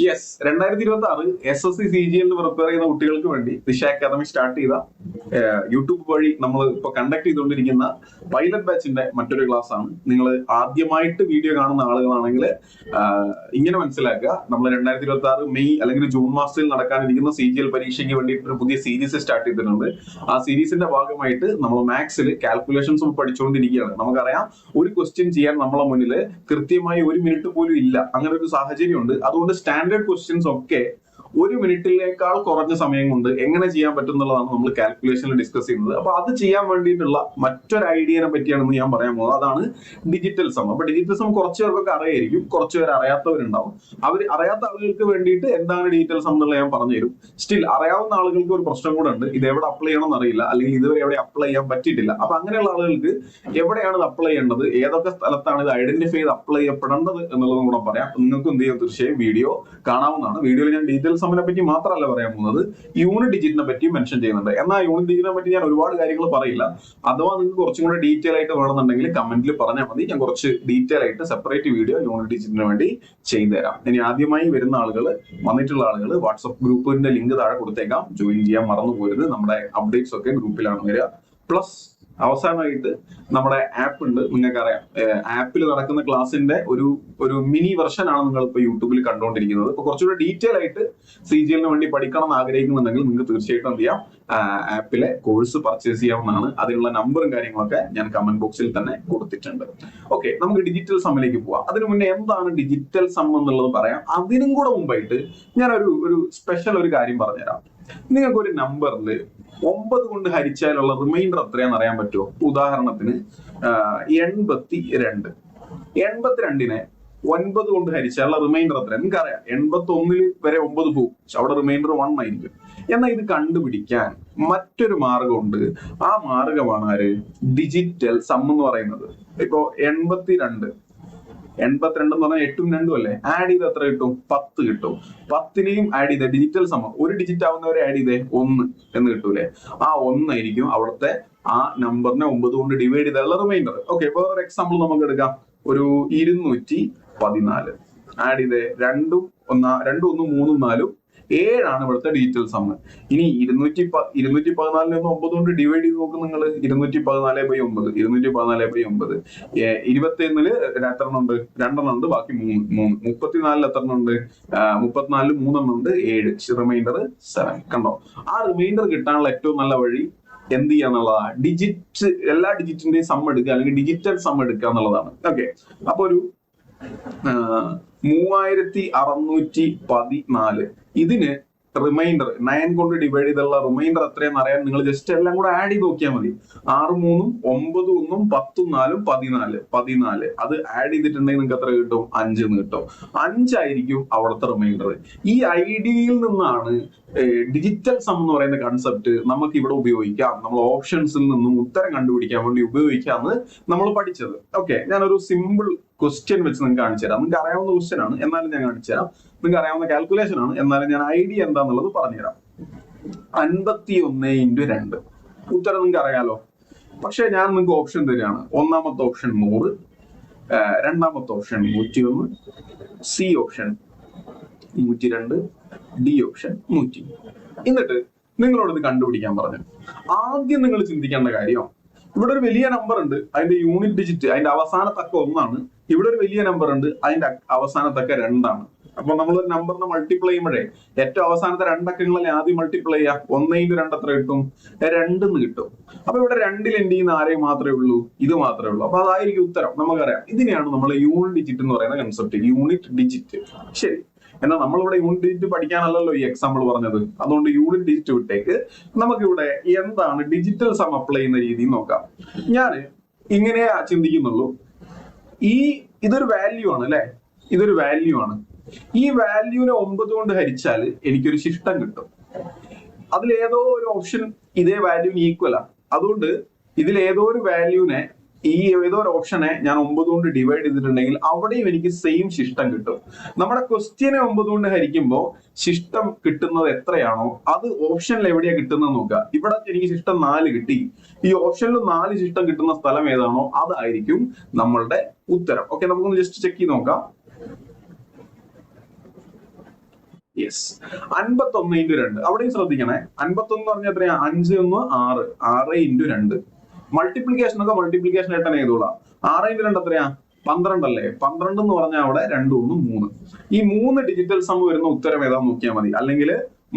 Yes, 2026 SSC CGL prepare ചെയ്യുന്ന കുട്ടികൾക്ക് വേണ്ടി ദിശ അക്കാദമി സ്റ്റാർട്ട് ചെയ്ത യൂട്യൂബ് വഴി നമ്മൾ ഇപ്പൊ കണ്ടക്ട് ചെയ്തുകൊണ്ടിരിക്കുന്ന പൈലറ്റ് ബാച്ചിന്റെ മറ്റൊരു ക്ലാസ് ആണ്. നിങ്ങൾ ആദ്യമായിട്ട് വീഡിയോ കാണുന്ന ആളുകളാണെങ്കിൽ ഇങ്ങനെ മനസ്സിലാക്കുക, നമ്മൾ 2026 മെയ് അല്ലെങ്കിൽ ജൂൺ മാസത്തിൽ നടക്കാനിരിക്കുന്ന CGL പരീക്ഷയ്ക്ക് വേണ്ടിയിട്ട് ഒരു പുതിയ സീരീസ് സ്റ്റാർട്ട് ചെയ്തിട്ടുണ്ട്. ആ സീരീസിന്റെ ഭാഗമായിട്ട് നമ്മൾ മാത്സിൽ കാൽക്കുലേഷൻസ് പഠിച്ചുകൊണ്ടിരിക്കുകയാണ്. നമുക്കറിയാം, ഒരു ക്വസ്റ്റ്യൻ ചെയ്യാൻ നമ്മളെ മുന്നിൽ കൃത്യമായി 1 മിനിറ്റ് പോലും ഇല്ല. അങ്ങനെ ഒരു സാഹചര്യം ഉണ്ട്. അതുകൊണ്ട് സ്റ്റാൻഡേർഡ് ക്വസ്റ്റ്യൻസ് ഒക്കെ 1 മിനിറ്റിലേക്കാൾ കുറഞ്ഞ സമയം കൊണ്ട് എങ്ങനെ ചെയ്യാൻ പറ്റും എന്നുള്ളതാണ് നമ്മൾ കാൽക്കുലേഷനിൽ ഡിസ്കസ് ചെയ്യുന്നത്. അപ്പൊ അത് ചെയ്യാൻ വേണ്ടിയിട്ടുള്ള മറ്റൊരു ഐഡിയനെ പറ്റിയാണ് ഞാൻ പറയാൻ പോകുന്നത്. അതാണ് ഡിജിറ്റൽ സം. അപ്പൊ ഡിജിറ്റൽ സം കുറച്ചു പേർക്കൊക്കെ അറിയായിരിക്കും, കുറച്ചു പേര് അറിയാത്തവരുണ്ടാവും. അറിയാത്ത ആളുകൾക്ക് വേണ്ടിയിട്ട് എന്താണ് ഡിജിറ്റൽ സം എന്നുള്ളത് ഞാൻ പറഞ്ഞുതരും. സ്റ്റിൽ അറിയാവുന്ന ആളുകൾക്ക് ഒരു പ്രശ്നം കൂടെ ഉണ്ട്, ഇത് എവിടെ അപ്ലൈ ചെയ്യണം എന്നറിയില്ല, അല്ലെങ്കിൽ ഇതുവരെ എവിടെ അപ്ലൈ ചെയ്യാൻ പറ്റിയിട്ടില്ല. അപ്പൊ അങ്ങനെയുള്ള ആളുകൾക്ക് എവിടെയാണ് ഇത് അപ്ലൈ ചെയ്യേണ്ടത്, ഏതൊക്കെ സ്ഥലത്താണ് ഇത് ഐഡന്റിഫൈ ചെയ്ത് അപ്ലൈ ചെയ്യപ്പെടേണ്ടത് എന്നുള്ളതും കൂടെ പറയാം. നിങ്ങൾക്ക് എന്ത് ചെയ്യാം, തീർച്ചയായും വീഡിയോ കാണാവുന്നതാണ്. വീഡിയോയിൽ ഞാൻ ഡീറ്റെയിൽ സമ്മിനെ പറ്റി മാത്രമല്ല പറയാൻ പോകുന്നത്, യൂണിറ്റ് ഡിജിറ്റിനെ പറ്റി മെൻഷൻ ചെയ്യുന്നുണ്ട്. എന്നാൽ യൂണിറ്റ് ഡിജിറ്റിനെ പറ്റി ഞാൻ ഒരുപാട് കാര്യങ്ങൾ പറയില്ല. അഥവാ നിങ്ങൾക്ക് കുറച്ചും കൂടെ ഡീറ്റെയിൽ ആയിട്ട് വേണമെന്നുണ്ടെങ്കിൽ കമന്റിൽ പറഞ്ഞാൽ മതി. ഞാൻ കുറച്ച് ഡീറ്റെയിൽ ആയിട്ട് സെപ്പറേറ്റ് വീഡിയോ യൂണിറ്റ് ഡിജിറ്റിന് വേണ്ടി ചെയ്തുതരാം. ഇനി ആദ്യമായി വരുന്ന ആളുകൾ, വന്നിട്ടുള്ള ആളുകൾ വാട്സ്ആപ്പ് ഗ്രൂപ്പിന്റെ ലിങ്ക് താഴെ കൊടുത്തേക്കാം, ജോയിൻ ചെയ്യാൻ മറന്നു പോരുത്. നമ്മുടെ അപ്ഡേറ്റ്സ് ഒക്കെ ഗ്രൂപ്പിലാണ് വരിക. പ്ലസ് അവസാനമായിട്ട് നമ്മുടെ ആപ്പ് ഉണ്ട്. നിങ്ങൾക്കറിയാം, ആപ്പിൽ നടക്കുന്ന ക്ലാസിന്റെ ഒരു മിനി വെർഷൻ ആണ് നിങ്ങൾ ഇപ്പൊ യൂട്യൂബിൽ കണ്ടുകൊണ്ടിരിക്കുന്നത്. ഇപ്പൊ കുറച്ചുകൂടെ ഡീറ്റെയിൽ ആയിട്ട് CGL-ന് വേണ്ടി പഠിക്കണം എന്ന് ആഗ്രഹിക്കുന്നുണ്ടെങ്കിൽ നിങ്ങൾക്ക് തീർച്ചയായിട്ടും എന്ത് ചെയ്യാം, ആപ്പിലെ കോഴ്സ് പർച്ചേസ് ചെയ്യാവുന്നതാണ്. അതിനുള്ള നമ്പറും കാര്യങ്ങളൊക്കെ ഞാൻ കമന്റ് ബോക്സിൽ തന്നെ കൊടുത്തിട്ടുണ്ട്. ഓക്കെ, നമുക്ക് ഡിജിറ്റൽ സമ്മിലേക്ക് പോവാം. അതിനു മുന്നേ എന്താണ് ഡിജിറ്റൽ സം എന്നുള്ളത് പറയാം. അതിനും കൂടെ മുമ്പായിട്ട് ഞാൻ ഒരു സ്പെഷ്യൽ ഒരു കാര്യം പറഞ്ഞുതരാം. നിങ്ങൾക്ക് ഒരു നമ്പറിൽ 9 കൊണ്ട് ഹരിച്ചാലുള്ള റിമൈൻഡർ എത്രയാണെന്ന് അറിയാൻ പറ്റുമോ? ഉദാഹരണത്തിന് 82. 82-നെ 9 കൊണ്ട് ഹരിച്ചാലുള്ള റിമൈൻഡർ എത്ര? നിങ്ങൾക്കറിയാം, 81 വരെ 9 പോകും, അവിടെ റിമൈൻഡർ 1 ആയിരിക്കും. എന്നാൽ ഇത് കണ്ടുപിടിക്കാൻ മറ്റൊരു മാർഗമുണ്ട്. ആ മാർഗമാണ് ഡിജിറ്റൽ സം എന്ന് പറയുന്നത്. ഇപ്പോ 82 എന്ന് പറഞ്ഞാൽ 8ഉം 2ഉം അല്ലേ, ആഡ് ചെയ്ത് എത്ര കിട്ടും? 10 കിട്ടും. 10നെയും ആഡ് ചെയ്ത ഡിജിറ്റൽ സമം, ഒരു ഡിജിറ്റ് ആവുന്നവരെ ആഡ് ചെയ്തേ 1 എന്ന് കിട്ടൂലേ. ആ 1 ആയിരിക്കും അവിടുത്തെ ആ നമ്പറിനെ 9 കൊണ്ട് ഡിവൈഡ് ചെയ്തുള്ള റിമൈൻഡർ. ഓക്കെ, വേറൊരു എക്സാമ്പിൾ നമുക്ക് എടുക്കാം. ഒരു 214 ആഡ് ചെയ്തേ 2ഉം 1 3ഉം 4ഉം 7 ഇവിടുത്തെ ഡിജിറ്റൽ സം. ഇനി 214 9 കൊണ്ട് ഡിവൈഡ് ചെയ്ത് നോക്കും നിങ്ങൾ. 214/9 214/9 21-ല് എത്രണ്ണം ഉണ്ട്? 2 ഉണ്ട്, ബാക്കി 3. 34 എത്ര ഉണ്ട്? 34 3 ഉണ്ട്, 7. റിമൈൻഡർ 7. കണ്ടോ? ആ റിമൈൻഡർ കിട്ടാനുള്ള ഏറ്റവും നല്ല വഴി എന്ത് ചെയ്യാന്നുള്ളതാ, എല്ലാ ഡിജിറ്റിന്റെയും സം എടുക്കുക, അല്ലെങ്കിൽ ഡിജിറ്റൽ സം എടുക്കുക എന്നുള്ളതാണ്. ഓക്കെ, അപ്പൊ ഒരു 3614 ഇതിന് റിമൈൻഡർ 9 കൊണ്ട് ഡിവൈഡ് ചെയ്തുള്ള റിമൈൻഡർ എത്രയെന്ന് അറിയാൻ നിങ്ങൾ ജസ്റ്റ് എല്ലാം കൂടെ ആഡ് ചെയ്ത് നോക്കിയാൽ മതി. 6 3ഉം 9 1ഉം 10 4ഉം 14. അത് ആഡ് ചെയ്തിട്ടുണ്ടെങ്കിൽ നിങ്ങൾക്ക് എത്ര കിട്ടും? 5 എന്ന് കിട്ടും. 5 ആയിരിക്കും അവിടുത്തെ റിമൈൻഡർ. ഈ ഐഡിയയിൽ നിന്നാണ് ഡിജിറ്റൽ സം എന്ന് പറയുന്ന കൺസെപ്റ്റ് നമുക്ക് ഇവിടെ ഉപയോഗിക്കാം, നമ്മൾ ഓപ്ഷൻസിൽ നിന്നും ഉത്തരം കണ്ടുപിടിക്കാൻ വേണ്ടി ഉപയോഗിക്കാമെന്ന് നമ്മൾ പഠിച്ചത്. ഓക്കെ, ഞാനൊരു സിമ്പിൾ ക്വസ്റ്റ്യൻ വെച്ച് നിങ്ങൾക്ക് കാണിച്ചു തരാം. നിങ്ങൾക്ക് അറിയാവുന്ന ക്വസ്റ്റ്യൻ ആണ്, എന്നാലും ഞാൻ കാണിച്ചു തരാം. നിങ്ങൾക്ക് അറിയാവുന്ന കാൽക്കുലേഷൻ ആണ്, എന്നാലും ഞാൻ ഐഡിയ എന്താന്നുള്ളത് പറഞ്ഞുതരാം. 51 × 2 ഉത്തരം നിങ്ങൾക്ക് അറിയാലോ. പക്ഷെ ഞാൻ നിങ്ങൾക്ക് ഓപ്ഷൻ തരികയാണ്. ഒന്നാമത്തെ ഓപ്ഷൻ 100, രണ്ടാമത്തെ option 101, C option 102, D option 100. എന്നിട്ട് നിങ്ങളോട് ഇത് കണ്ടുപിടിക്കാൻ പറഞ്ഞു. ആദ്യം നിങ്ങൾ ചിന്തിക്കേണ്ട കാര്യം, ഇവിടെ ഒരു വലിയ നമ്പർ ഉണ്ട്, അതിന്റെ യൂണിറ്റ് ഡിജിറ്റ് അതിന്റെ അവസാനത്തക്ക 1 ഇവിടെ ഒരു വലിയ നമ്പർ ഉണ്ട്, അതിന്റെ അവസാനത്തക്ക 2. അപ്പൊ നമ്മൾ ഒരു നമ്പറിനെ മൾട്ടിപ്ലൈ ചെയ്യുമ്പോഴേ ഏറ്റവും അവസാനത്തെ 2 അക്കങ്ങളെ ആദ്യം മൾട്ടിപ്ലൈ ചെയ്യാം. 1 × 2 എത്ര കിട്ടും? 2 എന്ന് കിട്ടും. അപ്പൊ ഇവിടെ 2ൽ എൻഡ് ചെയ്യുന്ന ആരെയും മാത്രമേ ഉള്ളൂ? ഇത് മാത്രമേ ഉള്ളൂ. അപ്പൊ അതായിരിക്കും ഉത്തരം. നമുക്കറിയാം, ഇതിനെയാണ് നമ്മൾ യൂണിറ്റ് ഡിജിറ്റ് എന്ന് പറയുന്ന കൺസെപ്റ്റ്. Unit digit. ശരി, എന്നാൽ നമ്മളിവിടെ യൂണിറ്റ് ഡിജിറ്റ് പഠിക്കാനല്ലല്ലോ ഈ എക്സാമ്പിൾ പറഞ്ഞത്. അതുകൊണ്ട് യൂണിറ്റ് ഡിജിറ്റ് വിട്ടേക്ക്. നമുക്കിവിടെ എന്താണ് ഡിജിറ്റൽ സം അപ്ലൈ ചെയ്യുന്ന രീതി നോക്കാം. ഞാൻ ഇങ്ങനെ ചിന്തിക്കുന്നുള്ളൂ. ഇതൊരു വാല്യൂ ആണ് അല്ലെ, ഇതൊരു വാല്യൂ ആണ്. ഈ വാല്യൂനെ 9 കൊണ്ട് ഹരിച്ചാൽ എനിക്കൊരു ശിഷ്ടം കിട്ടും. അതിലേതോ ഒരു ഓപ്ഷൻ ഇതേ വാല്യൂന് ഈക്വലാ. അതുകൊണ്ട് ഇതിലേതോ ഒരു വാല്യൂനെ, ഏതോ ഒരു ഓപ്ഷനെ ഞാൻ 9 കൊണ്ട് ഡിവൈഡ് ചെയ്തിട്ടുണ്ടെങ്കിൽ അവിടെയും എനിക്ക് സെയിം ശിഷ്ടം കിട്ടും. നമ്മുടെ ക്വസ്റ്റ്യനെ 9 കൊണ്ട് ഹരിക്കുമ്പോൾ ശിഷ്ടം കിട്ടുന്നത് എത്രയാണോ അത് ഓപ്ഷനിൽ എവിടെയാ കിട്ടുന്നത് നോക്കുക. ഇവിടെ എനിക്ക് ശിഷ്ടം 4 കിട്ടി. ഈ ഓപ്ഷനിൽ 4 ശിഷ്ടം കിട്ടുന്ന സ്ഥലം ഏതാണോ അതായിരിക്കും നമ്മളുടെ ഉത്തരം. ഓക്കെ, നമുക്കൊന്ന് ജസ്റ്റ് ചെക്ക് ചെയ്ത് നോക്കാം. യെസ്, 51 × 2. അവിടെയും ശ്രദ്ധിക്കണേ, 51 എന്ന് പറഞ്ഞാൽ എത്രയാ? 5 1 6, 6 × 2. മൾട്ടിപ്ലിക്കേഷൻ ഒക്കെ മൾട്ടിപ്ലിക്കേഷൻ ആയിട്ട് തന്നെ ചെയ്തോളാം. 6 × 2 എത്രയാ? 12 അല്ലേ? 12 എന്ന് പറഞ്ഞാൽ അവിടെ 2 1 3. ഈ 3 ഡിജിറ്റൽ സം വരുന്ന ഉത്തരം ഏതാന്ന് നോക്കിയാൽ മതി, അല്ലെങ്കിൽ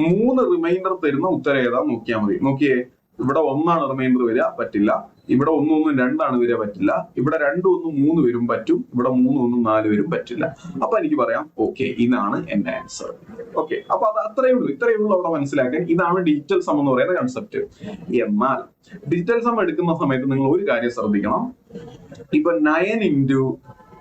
3 റിമൈൻഡർ തരുന്ന ഉത്തരം ഏതാന്ന് നോക്കിയാൽ മതി. നോക്കിയേ, ഇവിടെ 1 റിമൈൻഡർ വരിക, പറ്റില്ല. ഇവിടെ 1 1 2 വരിക, പറ്റില്ല. ഇവിടെ 2 1 3 വരും, പറ്റും. ഇവിടെ 3 1 4 വരും, പറ്റില്ല. അപ്പൊ എനിക്ക് പറയാം ഓക്കെ, ഇതാണ് എന്റെ ആൻസർ. ഓക്കെ, അപ്പൊ അത് അത്രയേ ഉള്ളൂ അവിടെ മനസ്സിലാക്കാൻ. ഇതാണ് ഡിജിറ്റൽ സം എന്ന് പറയുന്ന കൺസെപ്റ്റ്. എന്നാൽ ഡിജിറ്റൽ സം എടുക്കുന്ന സമയത്ത് നിങ്ങൾ ഒരു കാര്യം ശ്രദ്ധിക്കണം. ഇപ്പൊ 9 ×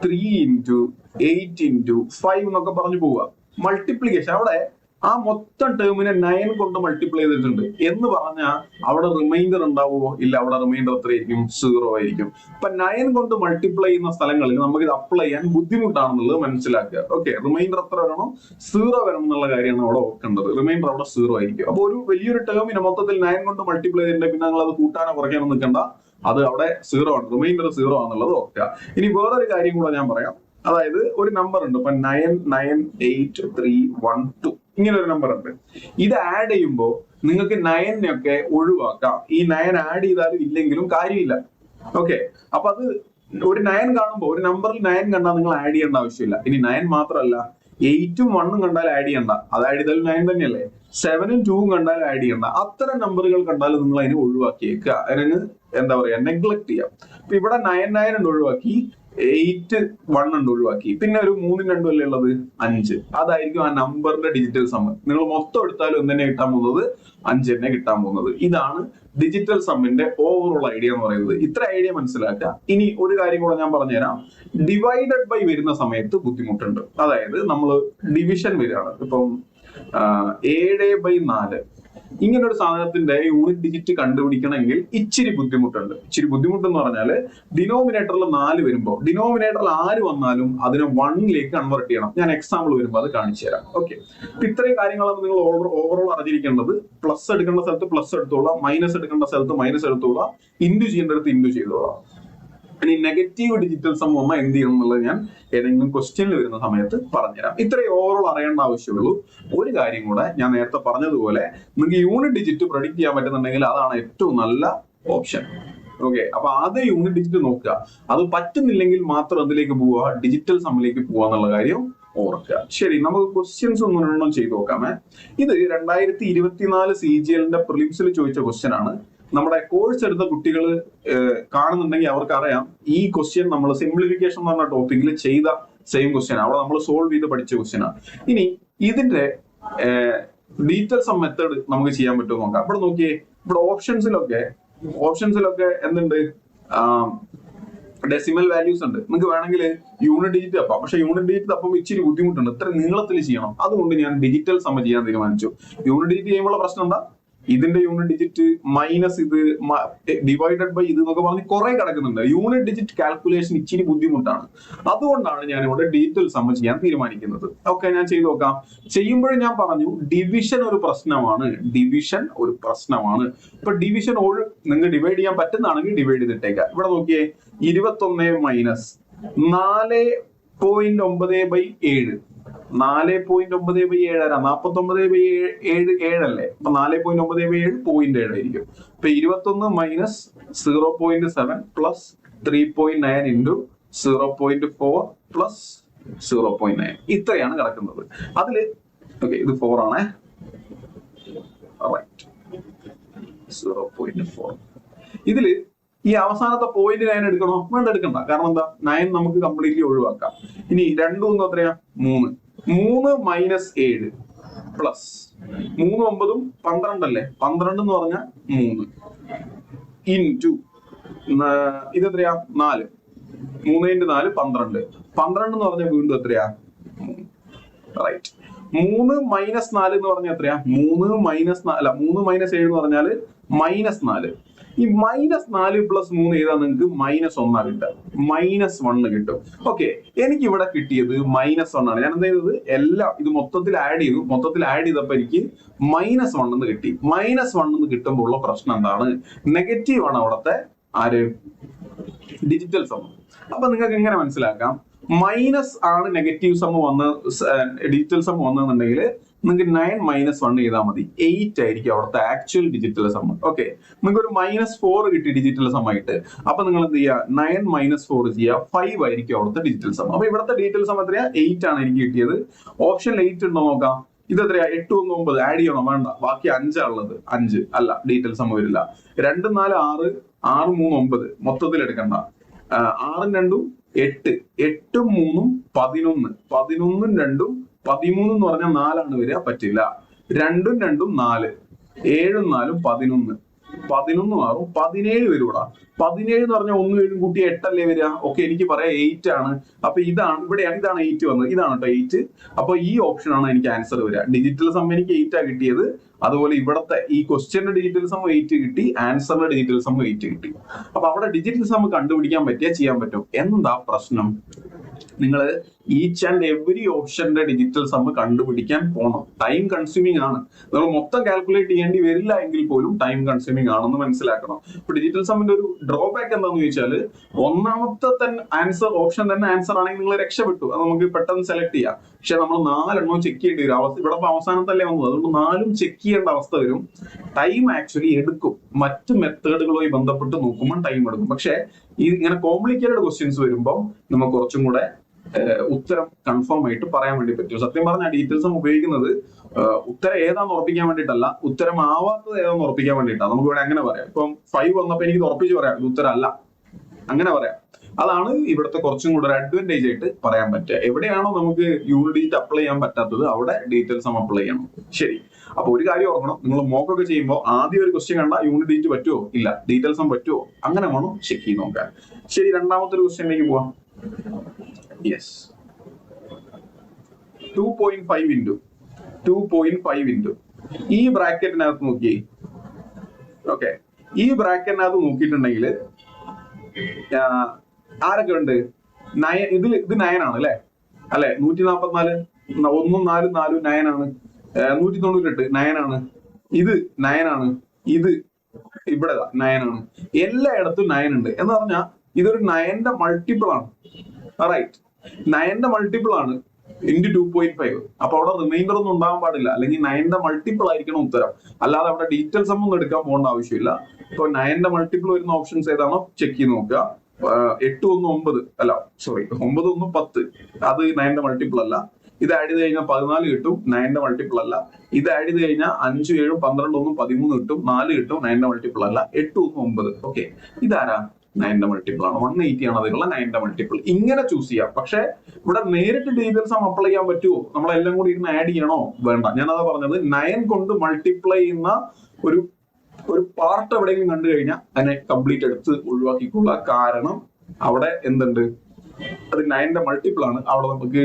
3 × 8 × 5 എന്നൊക്കെ പറഞ്ഞു പോവുക. മൾട്ടിപ്ലിക്കേഷൻ അവിടെ ആ മൊത്തം ടേമിനെ 9 കൊണ്ട് മൾട്ടിപ്ലൈ ചെയ്തിട്ടുണ്ട് എന്ന് പറഞ്ഞാൽ അവിടെ റിമൈൻഡർ ഉണ്ടാവുമോ? ഇല്ല, അവിടെ റിമൈൻഡർ എത്രയായിരിക്കും? 0 ആയിരിക്കും. അപ്പൊ 9 കൊണ്ട് മൾട്ടിപ്ലൈ ചെയ്യുന്ന സ്ഥലങ്ങളിൽ നമുക്ക് ഇത് അപ്ലൈ ചെയ്യാൻ ബുദ്ധിമുട്ടാണെന്നുള്ളത് മനസ്സിലാക്കുക. ഓക്കെ, റിമൈൻഡർ എത്ര വരണോ? 0 വരണം എന്നുള്ള കാര്യമാണ് അവിടെ ഓർക്കേണ്ടത്. റിമൈൻഡർ അവിടെ 0 ആയിരിക്കും. അപ്പൊ ഒരു വലിയൊരു ടേമിനെ മൊത്തത്തിൽ 9 കൊണ്ട് മൾട്ടിപ്ലൈ ചെയ്തിട്ടുണ്ടെങ്കിൽ പിന്നെ നിങ്ങൾ അത് കൂട്ടാനോ കുറയ്ക്കാനോ നിൽക്കണ്ട, അത് അവിടെ 0 ആണ്, റിമൈൻഡർ 0 ആണെന്നുള്ളത് ഓർക്കുക. ഇനി വേറൊരു കാര്യം കൂടെ ഞാൻ പറയാം. അതായത് ഒരു നമ്പർ ഉണ്ട്, ഇപ്പൊ 9 9 8 3 1 2 ഇങ്ങനെ ഒരു നമ്പർ ഉണ്ട്. ഇത് ആഡ് ചെയ്യുമ്പോൾ നിങ്ങൾക്ക് 9 ഒക്കെ ഒഴിവാക്കാം. ഈ 9 ആഡ് ചെയ്താലും ഇല്ലെങ്കിലും കാര്യമില്ല. ഓക്കെ, അപ്പൊ അത് ഒരു 9 കാണുമ്പോൾ, ഒരു നമ്പറിൽ 9 കണ്ടാൽ നിങ്ങൾ ആഡ് ചെയ്യേണ്ട ആവശ്യമില്ല. ഇനി 9 മാത്രമല്ല, 8 ഉം 1 ഉം കണ്ടാൽ ആഡ് ചെയ്യണ്ട, അത് ആഡ് ചെയ്താലും 9 തന്നെയല്ലേ. 7 ഉം 2 ഉം കണ്ടാൽ ആഡ് ചെയ്യണ്ട. അത്തരം നമ്പറുകൾ കണ്ടാൽ നിങ്ങൾ അതിനെ ഒഴിവാക്കിയേക്കുക, അതിന് എന്താ പറയാ, നെഗ്ലക്ട് ചെയ്യാം. ഇപ്പൊ ഇവിടെ 9 9 ഒഴിവാക്കി, 8 1 ഒഴിവാക്കി, പിന്നെ ഒരു 3 2 അല്ലേ ഉള്ളത്, 5. അതായിരിക്കും ആ നമ്പറിന്റെ ഡിജിറ്റൽ സം. നിങ്ങൾ മൊത്തം എടുത്താലും എന്തെന്നെ കിട്ടാൻ പോകുന്നത്? 5 തന്നെ കിട്ടാൻ പോകുന്നത്. ഇതാണ് ഡിജിറ്റൽ സമ്മിന്റെ ഓവറോൾ ഐഡിയ എന്ന് പറയുന്നത്. ഇത്ര ഐഡിയ മനസ്സിലാക്കുക. ഇനി ഒരു കാര്യം കൂടെ ഞാൻ പറഞ്ഞുതരാം. ഡിവൈഡഡ് ബൈ വരുന്ന സമയത്ത് ബുദ്ധിമുട്ടുണ്ട്. അതായത് നമ്മൾ ഡിവിഷൻ വരികയാണ്. ഇപ്പം 7/4 ഇങ്ങനെ ഒരു സാധനത്തിന്റെ യൂണിറ്റ് ഡിജിറ്റ് കണ്ടുപിടിക്കണമെങ്കിൽ ഇച്ചിരി ബുദ്ധിമുട്ടുണ്ട്. ഇച്ചിരി ബുദ്ധിമുട്ടെന്ന് പറഞ്ഞാൽ ഡിനോമിനേറ്ററിൽ 4 വരുമ്പോൾ, ഡിനോമിനേറ്ററിൽ 6 വന്നാലും അതിനെ 1ലേക്ക് കൺവേർട്ട് ചെയ്യണം. ഞാൻ എക്സാമ്പിൾ വരുമ്പോൾ അത് കാണിച്ചു തരാം. ഓക്കെ, ഇത്രയും കാര്യങ്ങളാണ് നിങ്ങൾ ഓവറോൾ അറിഞ്ഞിരിക്കേണ്ടത്. പ്ലസ് എടുക്കേണ്ട സ്ഥലത്ത് പ്ലസ് എടുത്തോളാം, മൈനസ് എടുക്കേണ്ട സ്ഥലത്ത് മൈനസ് എടുത്തോളാം, ഇൻഡു ചെയ്യേണ്ടടുത്ത് ഇൻഡു ചെയ്തോളാം. ഇനി നെഗറ്റീവ് ഡിജിറ്റൽ സം വന്നാൽ എന്ത് ചെയ്യണം എന്നുള്ളത് ഞാൻ ഏതെങ്കിലും ക്വസ്റ്റ്യനിൽ വരുന്ന സമയത്ത് പറഞ്ഞുതരാം. ഇത്രയും ഓവറോൾ അറിയേണ്ട ആവശ്യമുള്ളൂ. ഒരു കാര്യം കൂടെ, ഞാൻ നേരത്തെ പറഞ്ഞതുപോലെ നിങ്ങൾക്ക് യൂണിറ്റ് ഡിജിറ്റ് പ്രഡിക്ട് ചെയ്യാൻ പറ്റുന്നുണ്ടെങ്കിൽ അതാണ് ഏറ്റവും നല്ല ഓപ്ഷൻ. ഓക്കെ, അപ്പൊ ആദ്യം യൂണിറ്റ് ഡിജിറ്റ് നോക്കുക. അത് പറ്റുന്നില്ലെങ്കിൽ മാത്രം അതിലേക്ക് പോവുക, ഡിജിറ്റൽ സമ്മിലേക്ക് പോവുക എന്നുള്ള കാര്യം ഓർക്കുക. ശരി, നമുക്ക് ക്വസ്റ്റ്യൻസ് ഒന്നും ചെയ്ത് നോക്കാമേ. ഇത് 2024 CGL-ന്റെ പ്രിലിംസിൽ ചോദിച്ച ക്വസ്റ്റ്യൻ ആണ്. നമ്മുടെ കോഴ്സ് എടുത്ത കുട്ടികൾ കാണുന്നുണ്ടെങ്കിൽ അവർക്ക് അറിയാം, ഈ ക്വസ്റ്റ്യൻ നമ്മൾ സിംപ്ലിഫിക്കേഷൻ എന്ന് പറഞ്ഞ ടോപ്പിക്കിൽ ചെയ്ത സെയിം ക്വസ്റ്റ്യൻ, അവിടെ നമ്മൾ സോൾവ് ചെയ്ത് പഠിച്ച ക്വസ്റ്റ്യൻ ആണ്. ഇനി ഇതിന്റെ ഡീറ്റെയിൽ സം മെത്തേഡ് നമുക്ക് ചെയ്യാൻ പറ്റുമോ നോക്കാം. ഇവിടെ നോക്കിയേ, ഇവിടെ ഓപ്ഷൻസിലൊക്കെ എന്തുണ്ട്? ഡെസിമൽ വാല്യൂസ് ഉണ്ട്. നിങ്ങൾക്ക് വേണമെങ്കിൽ യൂണിറ്റ് ഡിജിറ്റ് തപ്പാം. പക്ഷെ യൂണിറ്റ് ഡിജിറ്റ് തപ്പുമ്പോൾ ഇച്ചിരി ബുദ്ധിമുട്ടുണ്ട്, ഇത്ര നീളത്തിൽ ചെയ്യണം. അതുകൊണ്ട് ഞാൻ ഡിജിറ്റൽ സം ചെയ്യാൻ തീരുമാനിച്ചു. യൂണിറ്റ് ഡിജിറ്റ് ചെയ്യുമ്പോൾ പ്രശ്നം എന്താ? ഇതിന്റെ യൂണിറ്റ് ഡിജിറ്റ് മൈനസ് ഇത് ഡിവൈഡഡ് ബൈ ഇത് എന്നൊക്കെ പറഞ്ഞ് കുറെ കിടക്കുന്നുണ്ട്. യൂണിറ്റ് ഡിജിറ്റ് കാൽക്കുലേഷൻ ഇച്ചിരി ബുദ്ധിമുട്ടാണ്. അതുകൊണ്ടാണ് ഞാൻ ഇവിടെ ഡിജിറ്റൽ സം ചെയ്യാൻ തീരുമാനിക്കുന്നത്. ഓക്കെ, ഞാൻ ചെയ്തു നോക്കാം. ചെയ്യുമ്പോഴും ഞാൻ പറഞ്ഞു ഡിവിഷൻ ഒരു പ്രശ്നമാണ്. ഇപ്പൊ ഡിവിഷൻ നിങ്ങൾക്ക് ഡിവൈഡ് ചെയ്യാൻ പറ്റുന്നതാണെങ്കിൽ ഡിവൈഡ് ചെയ്തിട്ടേക്കാം. ഇവിടെ നോക്കിയേ, 21 മൈനസ് 4.9/7. 4.9/7 49/7 7 അല്ലേ? അപ്പൊ 4.9/7 0.7 ആയിരിക്കും. ഇപ്പൊ 21 മൈനസ് 0.7 പ്ലസ് 3.9 ഇൻറ്റു 0.4 പ്ലസ് 0.9 ഇത്രയാണ് കിടക്കുന്നത്. അതില് ഓക്കെ, ഇത് 4 ആണേ. 0.4. ഇതില് ഈ അവസാനത്തെ പോയിന്റ് 9 എടുക്കണോ? വേണ്ട, എടുക്കണ്ട. കാരണം എന്താ? 9 നമുക്ക് കംപ്ലീറ്റ്ലി ഒഴിവാക്കാം. ഇനി 2 1 എത്രയാ? 3 മൈനസ് 7 പ്ലസ് 3 9 12 അല്ലേ? 12 എന്ന് പറഞ്ഞാൽ 3 ഇൻറ്റു ഇതെത്രയാ? 4. 3 × 4 12. 12 എന്ന് പറഞ്ഞാൽ വീണ്ടും എത്രയാ? 3. റൈറ്റ്. 3 മൈനസ് 4 എന്ന് പറഞ്ഞാൽ എത്രയാ? 3 മൈനസ് 7 എന്ന് പറഞ്ഞാല് -4. ഈ -4 പ്ലസ് 3 ഏതാ? നിങ്ങൾക്ക് -1 കിട്ടുക. -1 കിട്ടും. ഓക്കെ, എനിക്ക് ഇവിടെ കിട്ടിയത് -1 ആണ്. ഞാൻ എന്താ ചെയ്തത്? എല്ലാം ഇത് മൊത്തത്തിൽ ആഡ് ചെയ്തപ്പോ എനിക്ക് -1 എന്ന് കിട്ടി. -1 എന്ന് കിട്ടുമ്പോൾ ഉള്ള പ്രശ്നം എന്താണ്? നെഗറ്റീവ് ആണ് അവിടുത്തെ ഡിജിറ്റൽ സം. അപ്പൊ നിങ്ങൾക്ക് എങ്ങനെ മനസ്സിലാക്കാം? മൈനസ് ആണ് നെഗറ്റീവ് സം ഡിജിറ്റൽ സം വന്നെന്നുണ്ടെങ്കിൽ നിങ്ങൾക്ക് 9 - 1 ചെയ്താൽ മതി. 8 ആയിരിക്കും അവിടുത്തെ ആക്ച്വൽ ഡിജിറ്റൽ സം. ഓക്കെ, നിങ്ങൾക്ക് ഒരു -4 കിട്ടി ഡിജിറ്റൽ സം ആയിട്ട്. അപ്പൊ നിങ്ങൾ എന്ത് ചെയ്യുക, 9 - 4 ചെയ്യുക, 5 ആയിരിക്കും അവിടുത്തെ ഡിജിറ്റൽ സം. അപ്പൊ ഇവിടുത്തെ ഡിജിറ്റൽ സം എത്രയാ, 8 ആണ് എനിക്ക് കിട്ടിയത്. ഓപ്ഷൻ 8 ഉണ്ടോ നോക്കാം. ഇത് എത്രയാ, 8 1 9 ആഡ് ചെയ്യണം, വേണ്ട, ബാക്കി 5 ഉള്ളത്. 5 അല്ല, ഡീറ്റെയിൽ സം വരില്ല. 2 4 6 6 3 9 മൊത്തത്തിൽ എടുക്കണ്ട. 6 2 8 8 3 11 11 2 13 എന്ന് പറഞ്ഞാൽ 4 ആണ് വരിക, പറ്റില്ല. 2 2 4 7 4 11 11 മാറും, 17 വരൂടാ. 17 എന്ന് പറഞ്ഞാൽ 1 7 കൂട്ടി 8 അല്ലേ വരിക. ഓക്കെ, എനിക്ക് പറയാം 8 ആണ്. അപ്പൊ ഇതാണ് ഇവിടെയാണ്, ഇതാണ് 8 വന്നത്, ഇതാണ് കേട്ടോ 8. അപ്പൊ ഈ ഓപ്ഷൻ ആണ് എനിക്ക് ആൻസർ വരിക. ഡിജിറ്റൽ സം എനിക്ക് 8 ആ കിട്ടിയത്. അതുപോലെ ഇവിടത്തെ ഈ ക്വസ്റ്റ്യന്റെ ഡിജിറ്റൽ സം 8 കിട്ടി, ആൻസറിന്റെ ഡിജിറ്റൽ സം 8 കിട്ടി. അപ്പൊ അവിടെ ഡിജിറ്റൽ സം കണ്ടുപിടിക്കാൻ പറ്റിയാൽ ചെയ്യാൻ പറ്റും. എന്താ പ്രശ്നം, നിങ്ങൾ ഈച്ച് ആൻഡ് എവറി ഓപ്ഷന്റെ ഡിജിറ്റൽ സം കണ്ടുപിടിക്കാൻ പോകണം. ടൈം കൺസ്യൂമിംഗ് ആണ്. നമ്മൾ മൊത്തം കാൽക്കുലേറ്റ് ചെയ്യേണ്ടി വരില്ല എങ്കിൽ പോലും ടൈം കൺസ്യൂമിംഗ് ആണെന്ന് മനസ്സിലാക്കണം. ഇപ്പൊ ഡിജിറ്റൽ സമ്മിന്റെ ഒരു ഡ്രോബാക്ക് എന്താണെന്ന് ചോദിച്ചാൽ, ഒന്നാമത്തെ തന്നെ ആൻസർ ഓപ്ഷൻ തന്നെ ആൻസർ ആണെങ്കിൽ നിങ്ങൾ രക്ഷപ്പെട്ടു, അത് നമുക്ക് പെട്ടെന്ന് സെലക്ട് ചെയ്യാം. പക്ഷെ നമ്മൾ 4 ചെക്ക് ചെയ്യേണ്ടി വരും. അവസ്ഥ ഇവിടെ അവസാനത്തല്ലേ വന്നത്, അതുകൊണ്ട് 4 ചെക്ക് ചെയ്യേണ്ട അവസ്ഥ വരും. ടൈം ആക്ച്വലി എടുക്കും. മറ്റ് മെത്തേഡുകളുമായി ബന്ധപ്പെട്ട് നോക്കുമ്പോൾ ടൈം എടുക്കും. പക്ഷെ ഈ ഇങ്ങനെ കോംപ്ലിക്കേറ്റഡ് ക്വസ്റ്റ്യൻസ് വരുമ്പോൾ നമുക്ക് കുറച്ചും കൂടെ ഉത്തരം കൺഫേം ആയിട്ട് പറയാൻ വേണ്ടി പറ്റും. സത്യം പറഞ്ഞാൽ ഡീറ്റെയിൽസ് ഉപയോഗിക്കുന്നത് ഉത്തരം ഏതാന്ന് ഉറപ്പിക്കാൻ വേണ്ടിയിട്ടല്ല, ഉത്തരം ആവാത്തത് ഏതാന്ന് ഉറപ്പിക്കാൻ വേണ്ടിയിട്ടാണ്. നമുക്ക് ഇവിടെ അങ്ങനെ പറയാം. ഇപ്പം 5 വന്നപ്പോ എനിക്ക് ഉറപ്പിച്ച് പറയാം ഇത് ഉത്തരം അല്ല, അങ്ങനെ പറയാം. അതാണ് ഇവിടുത്തെ കുറച്ചും കൂടെ ഒരു അഡ്വാൻറ്റേജ് ആയിട്ട് പറയാൻ പറ്റുക. എവിടെയാണോ നമുക്ക് യൂണിറ്റ് അപ്ലൈ ചെയ്യാൻ പറ്റാത്തത് അവിടെ ഡീറ്റെയിൽ സം അപ്ലൈ ചെയ്യണം. ശരി, അപ്പൊ ഒരു കാര്യം ഓർക്കണം, നിങ്ങൾ മോക്കൊക്കെ ചെയ്യുമ്പോൾ ആദ്യം ഒരു ക്വസ്റ്റ്യൻ കണ്ട യൂണിറ്റ് പറ്റുമോ ഇല്ല, ഡീറ്റെയിൽ സം പറ്റുമോ, അങ്ങനെ വേണം ചെക്ക് ചെയ്ത് നോക്കാൻ. ശരി, രണ്ടാമത്തെ ഒരു ക്വസ്റ്റ്യനിലേക്ക് പോവാം. യെസ്, 2.5 into 2.5 into ഈ ബ്രാക്കറ്റിനകത്ത് നോക്കിയേ. ഓക്കെ, ഈ ബ്രാക്കറ്റിനകത്ത് നോക്കിയിട്ടുണ്ടെങ്കിൽ ആരൊക്കെ ഉണ്ട്? ഇത് 9 ആണ് അല്ലെ? 144 1 4 4 9 ആണ്. 198 9 ആണ്. ഇത് 9 ആണ്. ഇത് ഇവിടെ 9 ആണ്. എല്ലായിടത്തും 9 ഉണ്ട് എന്ന് പറഞ്ഞാൽ ഇതൊരു 9ന്റെ മൾട്ടിപ്പിൾ ആണ്. റൈറ്റ്, 9ന്റെ മൾട്ടിപ്പിൾ ആണ് ഇൻറ്റു 2.5. അപ്പൊ അവിടെ റിമൈൻഡർ ഒന്നും ഉണ്ടാകാൻ പാടില്ല, അല്ലെങ്കിൽ 9ന്റെ മൾട്ടിപ്പിൾ ആയിരിക്കണം ഉത്തരം. അല്ലാതെ അവിടെ ഡീറ്റെയിൽ സം ഒന്നും എടുക്കാൻ പോകേണ്ട ആവശ്യമില്ല. ഇപ്പൊ 9ന്റെ മൾട്ടിപ്പിൾ വരുന്ന ഓപ്ഷൻസ് ഏതാണോ ചെക്ക് ചെയ്ത് നോക്കുക. 8 1 9 അല്ല, സോറി 9 1 10 അത് 9ന്റെ മൾട്ടിപ്പിൾ അല്ല. ഇത് ആഡ് ചെയ്ത് കഴിഞ്ഞാൽ 14 കിട്ടും, 9ന്റെ മൾട്ടിപ്പിൾ അല്ല. ഇത് ആഡ് ചെയ്ത് കഴിഞ്ഞാൽ 5 7 12 1 13 കിട്ടും, 4 കിട്ടും, 9ന്റെ മൾട്ടിപ്പിൾ അല്ല. 8 1 9. ഓക്കെ, ഇതാരാ? 9ന്റെ മൾട്ടിപ്പിൾ ആണ്. 180 ആണ് അതിലുള്ള 9ന്റെ മൾട്ടിപ്പിൾ. ഇങ്ങനെ ചൂസ് ചെയ്യാം. പക്ഷെ ഇവിടെ നേരിട്ട് ഡീറ്റെയിൽ സം അപ്ലൈ ചെയ്യാൻ പറ്റുമോ? നമ്മളെല്ലാം കൂടി ഇരുന്ന് ആഡ് ചെയ്യണോ? വേണ്ട. ഞാനതാ പറഞ്ഞത്, 9 കൊണ്ട് മൾട്ടിപ്ലൈ ചെയ്യുന്ന ഒരു പാർട്ട് എവിടെയെങ്കിലും കണ്ടു കഴിഞ്ഞാൽ അതിനെ കംപ്ലീറ്റ് എടുത്ത് ഒഴിവാക്കിക്കൊള്ളുക. കാരണം അവിടെ എന്തുണ്ട്, അത് 9ന്റെ മൾട്ടിപ്പിൾ ആണ്. അവിടെ നമുക്ക്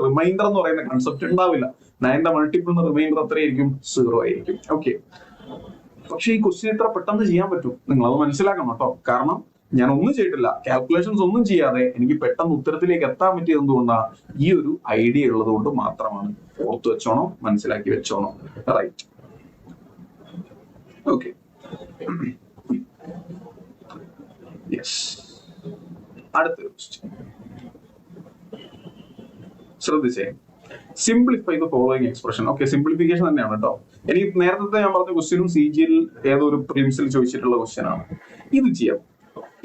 റിമൈൻഡർ എന്ന് പറയുന്ന കൺസെപ്റ്റ് ഉണ്ടാവില്ല. 9ന്റെ മൾട്ടിപ്പിൾ എന്ന റിമൈൻഡർ എത്രയായിരിക്കും? 0 ആയിരിക്കും. ഓക്കെ, പക്ഷെ ഈ ക്വസ്റ്റ്യൻ ഇത്ര പെട്ടെന്ന് ചെയ്യാൻ പറ്റും, നിങ്ങൾ അത് മനസ്സിലാക്കണം കേട്ടോ. കാരണം ഞാൻ ഒന്നും ചെയ്തിട്ടില്ല, കാൽക്കുലേഷൻസ് ഒന്നും ചെയ്യാതെ എനിക്ക് പെട്ടെന്ന് ഉത്തരത്തിലേക്ക് എത്താൻ പറ്റിയത് എന്തുകൊണ്ടാണ്? ഈ ഒരു ഐഡിയ ഉള്ളത് കൊണ്ട് മാത്രമാണ്. ഓർത്ത് വെച്ചോണം, മനസ്സിലാക്കി വെച്ചോണം. Right, okay. യെസ്, അടുത്തൊരു ക്വസ്റ്റ്യൻ ശ്രദ്ധിച്ചേ. Simplify the following expression. Okay, simplification തന്നെയാണ് കേട്ടോ. എനിക്ക് നേരത്തെ ഞാൻ പറഞ്ഞ ക്വസ്റ്റ്യനും CGL ഏതോ ഒരു പ്രിലിംസിൽ ചോദിച്ചിട്ടുള്ള ക്വസ്റ്റ്യൻ ആണ്. ഇത് ചെയ്യാം.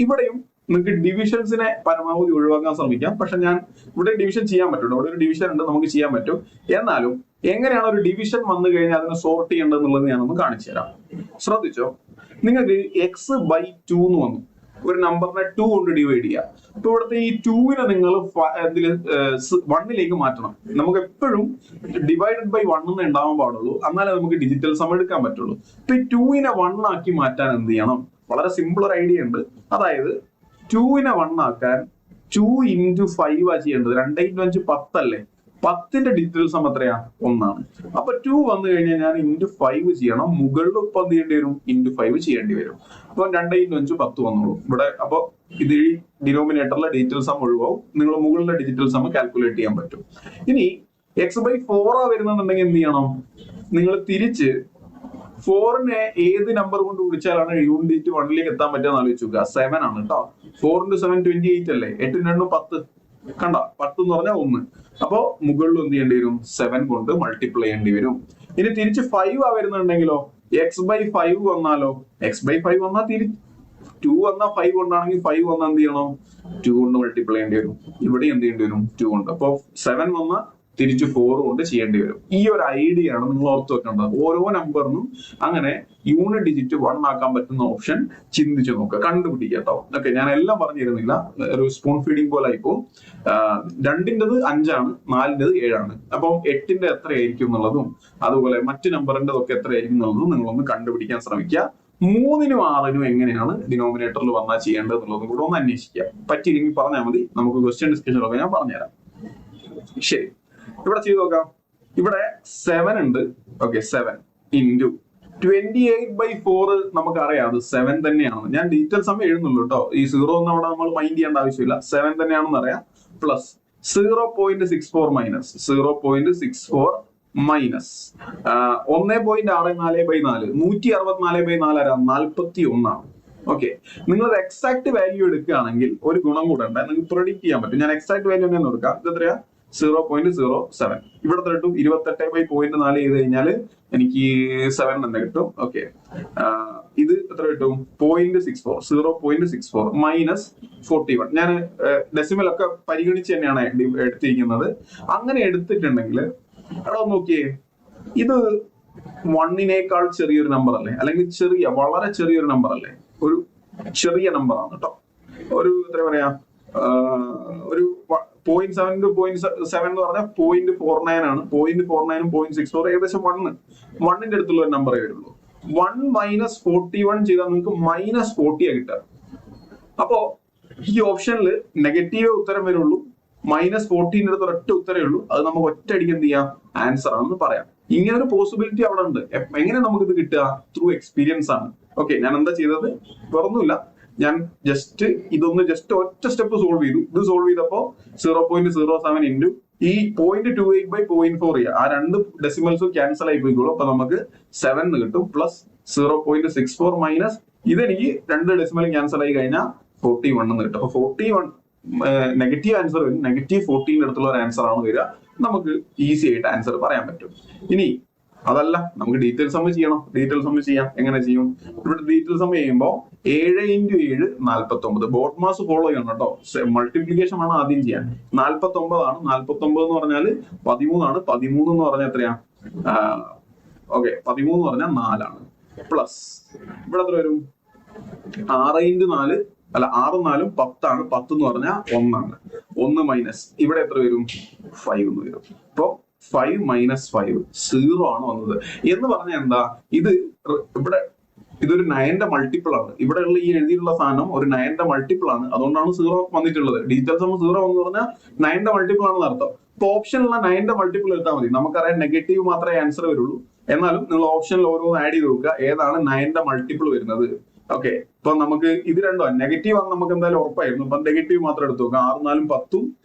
ഇവിടെയും നിങ്ങൾക്ക് ഡിവിഷൻസിനെ പരമാവധി ഒഴിവാക്കാൻ ശ്രമിക്കാം. പക്ഷെ ഞാൻ ഇവിടെ ഡിവിഷൻ ചെയ്യാൻ പറ്റും. ഇവിടെ ഒരു ഡിവിഷൻ ഉണ്ട്, നമുക്ക് ചെയ്യാൻ പറ്റും. എന്നാലും എങ്ങനെയാണ് ഒരു ഡിവിഷൻ വന്നു കഴിഞ്ഞാൽ അതിനെ സോർട്ട് ചെയ്യേണ്ടത് എന്നുള്ളത് ഞാനൊന്ന് കാണിച്ചു തരാം. ശ്രദ്ധിച്ചോ, നിങ്ങൾക്ക് x/2 എന്ന് വന്നു. ഒരു നമ്പറിനെ 2 കൊണ്ട് ഡിവൈഡ് ചെയ്യാം. അപ്പൊ ഇവിടുത്തെ ഈ 2നെ നിങ്ങൾ 1ലേക്ക് മാറ്റണം. നമുക്ക് എപ്പോഴും ഡിവൈഡഡ് ബൈ 1 എന്ന് ഉണ്ടാവാൻ പാടുള്ളൂ, എന്നാലേ നമുക്ക് ഡിജിറ്റൽ സം എടുക്കാൻ പറ്റുള്ളൂ. അപ്പൊ ഈ 2നെ 1 ആക്കി മാറ്റാൻ എന്ത് ചെയ്യണം? വളരെ സിമ്പിൾ ഒരു ഐഡിയ ഉണ്ട്. അതായത് 2നെ 1 ആക്കാൻ 2 into 5 ആ ചെയ്യേണ്ടത്. 2 into 5 10 അല്ലേ? 10ന്റെ ഡിജിറ്റൽ സം എത്രയാ? 1 ആണ്. അപ്പൊ 2 വന്നു കഴിഞ്ഞാൽ ഞാൻ into 5 ചെയ്യണം. മുകളിൽ ഇപ്പൊ എന്ത് ചെയ്യേണ്ടി വരും? into 5 ചെയ്യേണ്ടി വരും. അപ്പൊ 2 into 5 10 വന്നോളൂ ഇവിടെ. അപ്പൊ ഇത് ഈ ഡിനോമിനേറ്ററിലെ ഡിജിറ്റൽ സം ഒഴിവാവും. നിങ്ങൾ മുകളിലെ ഡിജിറ്റൽ സം കാൽക്കുലേറ്റ് ചെയ്യാൻ പറ്റും. ഇനി x/4 ആ വരുന്നുണ്ടെങ്കിൽ എന്ത് ചെയ്യണം? നിങ്ങൾ തിരിച്ച് 4നെ ഏത് നമ്പർ കൊണ്ട് വിളിച്ചാലാണ് യൂണിറ്റ് 1ലേക്ക് എത്താൻ പറ്റുക ആലോചിച്ച് നോക്കുക. 7 ആണ് കേട്ടോ. 4 into 7 28 അല്ലേ? 8 2 10. കണ്ട 10 എന്ന് പറഞ്ഞാൽ 1. അപ്പോ മുകളിൽ എന്ത് ചെയ്യേണ്ടി വരും? 7 കൊണ്ട് മൾട്ടിപ്ലൈ ചെയ്യേണ്ടി വരും. ഇനി തിരിച്ച് 5 ആ വരുന്നുണ്ടെങ്കിലോ x/5 വന്നാലോ? x/5 വന്നാൽ 2 വന്നാൽ 5 കൊണ്ടാണെങ്കിൽ 5 വന്നാൽ എന്ത് ചെയ്യണം? 2 കൊണ്ട് മൾട്ടിപ്ലൈ ചെയ്യേണ്ടി വരും. ഇവിടെ എന്ത് ചെയ്യേണ്ടി വരും? 2 കൊണ്ട്. അപ്പൊ 7 വന്നാൽ തിരിച്ച് 4 കൊണ്ട് ചെയ്യേണ്ടി വരും. ഈ ഒരു ഐഡിയ ആണ് നിങ്ങൾ ഓർത്ത് വെക്കേണ്ടത്. ഓരോ നമ്പറിനും അങ്ങനെ യൂണിറ്റ് ഡിജിറ്റ് 1 ആക്കാൻ പറ്റുന്ന ഓപ്ഷൻ ചിന്തിച്ചു നോക്കുക, കണ്ടുപിടിക്കുക കേട്ടോ. ഓക്കെ, ഞാൻ എല്ലാം പറഞ്ഞു തരുന്നില്ല, ഒരു സ്പൂൺ ഫീഡിങ് പോലെ ആയിപ്പോ. 2-ന്റേത് 5 ആണ്, 4-ന്റേത് 7 ആണ്. അപ്പം 8-ന്റെ എത്രയായിരിക്കും എന്നുള്ളതും അതുപോലെ മറ്റു നമ്പറിന്റെതൊക്കെ എത്രയായിരിക്കും എന്നുള്ളതും നിങ്ങളൊന്ന് കണ്ടുപിടിക്കാൻ ശ്രമിക്കുക. 3-നും 6-നും എങ്ങനെയാണ് ഡിനോമിനേറ്ററിൽ വന്നാൽ ചെയ്യേണ്ടത് എന്നുള്ളതും കൂടെ ഒന്ന് അന്വേഷിക്കുക. പറ്റിയില്ലെങ്കിൽ പറഞ്ഞാൽ മതി, നമുക്ക് ക്വസ്റ്റ്യൻ ഡിസ്കഷനൊക്കെ ഞാൻ പറഞ്ഞുതരാം. ശരി, ഇവിടെ ചെയ്ത് നോക്കാം. ഇവിടെ 7 ഉണ്ട്. ഓക്കെ, 7 ഇൻറ്റു 28/4 നമുക്കറിയാം അത് 7 തന്നെയാണ്. ഞാൻ ഡീറ്റെയിൽസ് സമയം എഴുതുന്നുള്ളൂ കേട്ടോ. ഈ 0 ഒന്നും അവിടെ നമ്മൾ മൈൻഡ് ചെയ്യേണ്ട ആവശ്യമില്ല. 7 തന്നെയാണെന്ന് അറിയാം. പ്ലസ് 0.64 മൈനസ് 0.64 മൈനസ് 1.64/4 164/4 41 ആണ്. ഓക്കെ, നിങ്ങൾ എക്സാക്ട് വാല്യൂ എടുക്കുകയാണെങ്കിൽ ഒരു ഗുണം കൂടെ ഉണ്ട്, നിങ്ങൾക്ക് പ്രൊഡിക്ട് ചെയ്യാൻ പറ്റും. ഞാൻ എക്സാക്ട് വാല്യൂ തന്നെ നോക്കാം. ഇത് എത്രയാ? 0.07. ഇവിടെ കിട്ടും 28/0.4 ചെയ്ത് കഴിഞ്ഞാൽ എനിക്ക് 7 തന്നെ കിട്ടും. ഓക്കെ, ഇത് എത്ര കിട്ടും? 0.64 0.64 മൈനസ് 41. ഞാൻ ഡെസിമൽ ഒക്കെ പരിഗണിച്ച് തന്നെയാണ് എടുത്തിരിക്കുന്നത്. അങ്ങനെ എടുത്തിട്ടുണ്ടെങ്കിൽ അവിടെ നോക്കിയേ, ഇത് 1-നേക്കാൾ ചെറിയൊരു നമ്പർ അല്ലേ? അല്ലെങ്കിൽ വളരെ ചെറിയൊരു നമ്പർ അല്ലേ? ഒരു ചെറിയ നമ്പർ ആണ് കേട്ടോ. ഒരു എത്ര പറയാ, ഒരു 0.7 to 0.7 എന്ന് പറഞ്ഞാൽ 0.49 ആണ്. 0.49 0.64 ഏകദേശം 1-ന്റെ അടുത്തുള്ള ഒരു നമ്പറേ വരുള്ളൂ. 1 മൈനസ് 41 ചെയ്താൽ നിങ്ങൾക്ക് -40 കിട്ടുക. അപ്പോ ഈ ഓപ്ഷനിൽ നെഗറ്റീവ് ഉത്തരം വരുള്ളൂ. -14 അടുത്ത് ഒറ്റ ഉത്തരവേ ഉള്ളൂ. അത് നമുക്ക് ഒറ്റയടിക്ക് എന്ത് ചെയ്യാം? ആൻസർ ആണെന്ന് പറയാം. ഇങ്ങനെ ഒരു പോസിബിലിറ്റി അവിടെ ഉണ്ട്. എങ്ങനെ നമുക്ക് ഇത് കിട്ടുക? ത്രൂ എക്സ്പീരിയൻസ് ആണ്. ഓക്കെ, ഞാൻ എന്താ ചെയ്തത്? വേറൊന്നുമില്ല, ഞാൻ ഇതൊന്ന് ഒറ്റ സ്റ്റെപ്പ് സോൾവ് ചെയ്തു. ഇത് സോൾവ് ചെയ്തപ്പോ 0.07 ഇൻറ്റു ഈ 0.28/0.4 ചെയ്യുക. ആ 2 ഡെസിമൽസും ക്യാൻസൽ ആയി പോയിക്കോളൂ. അപ്പൊ നമുക്ക് 7 കിട്ടും. പ്ലസ് 0.64 മൈനസ് ഇതെനിക്ക് 2 ഡെസിമൽ ക്യാൻസൽ ആയി കഴിഞ്ഞാൽ 41 എന്ന് കിട്ടും. അപ്പൊ 41 നെഗറ്റീവ് ആൻസർ വരും. -14 അടുത്തുള്ള ഒരു ആൻസർ ആണ് വരിക. നമുക്ക് ഈസി ആയിട്ട് ആൻസർ പറയാൻ പറ്റും. ഇനി അതല്ല, നമുക്ക് ഡീറ്റെയിൽ സം ചെയ്യണം. ഡീറ്റെയിൽ സം ചെയ്യാം. എങ്ങനെ ചെയ്യും? ഇവിടെ ഡീറ്റെയിൽ സം ചെയ്യുമ്പോൾ 7 × 7 49. ബോട്ട് മാസ് ഫോളോ ചെയ്യണം കേട്ടോ. മൾട്ടിപ്ലിക്കേഷൻ ആണ് ആദ്യം ചെയ്യാൻ. 49 ആണ്. 49 എന്ന് പറഞ്ഞാൽ 13 ആണ്. 13 എന്ന് പറഞ്ഞാൽ എത്രയാ? ഓക്കെ, 13 എന്ന് പറഞ്ഞാൽ 4 ആണ്. പ്ലസ് ഇവിടെ എത്ര വരും? 6 × 4 അല്ല, 6 4 10 ആണ്. 10 എന്ന് പറഞ്ഞാൽ 1 ആണ്. 1 മൈനസ് ഇവിടെ എത്ര വരും? 5 എന്ന് വരും. അപ്പൊ 5 മൈനസ് 5 0 ആണ് വന്നത്. എന്ന് പറഞ്ഞാൽ എന്താ? ഇവിടെ ഇതൊരു 9-ന്റെ മൾട്ടിപ്പിൾ ആണ്. ഇവിടെയുള്ള ഈ എഴുതിയിട്ടുള്ള സാധനം ഒരു 9-ന്റെ മൾട്ടിപ്പിൾ ആണ്. അതുകൊണ്ടാണ് 0 വന്നിട്ടുള്ളത്. ഡീറ്റെയിൽസ് 0 എന്ന് പറഞ്ഞാൽ 9-ന്റെ മൾട്ടിപ്പിൾ ആണെന്ന് അർത്ഥം. ഇപ്പൊ ഓപ്ഷനിലുള്ള 9-ന്റെ മൾട്ടിപ്പിൾ എടുത്താൽ മതി. നമുക്കറിയാം നെഗറ്റീവ് മാത്രമേ ആൻസർ വരുള്ളൂ. എന്നാലും നിങ്ങൾ ഓപ്ഷനിൽ ഓരോന്ന് ആഡ് ചെയ്ത് നോക്കുക, ഏതാണ് 9-ന്റെ മൾട്ടിപ്പിൾ വരുന്നത്. ഓക്കെ, ഇപ്പൊ നമുക്ക് ഇത് രണ്ടും നെഗറ്റീവ് ആണ് നമുക്ക് എന്തായാലും ഉറപ്പായിരുന്നു. അപ്പൊ നെഗറ്റീവ് മാത്രം എടുത്തു നോക്കാം. 6 4 10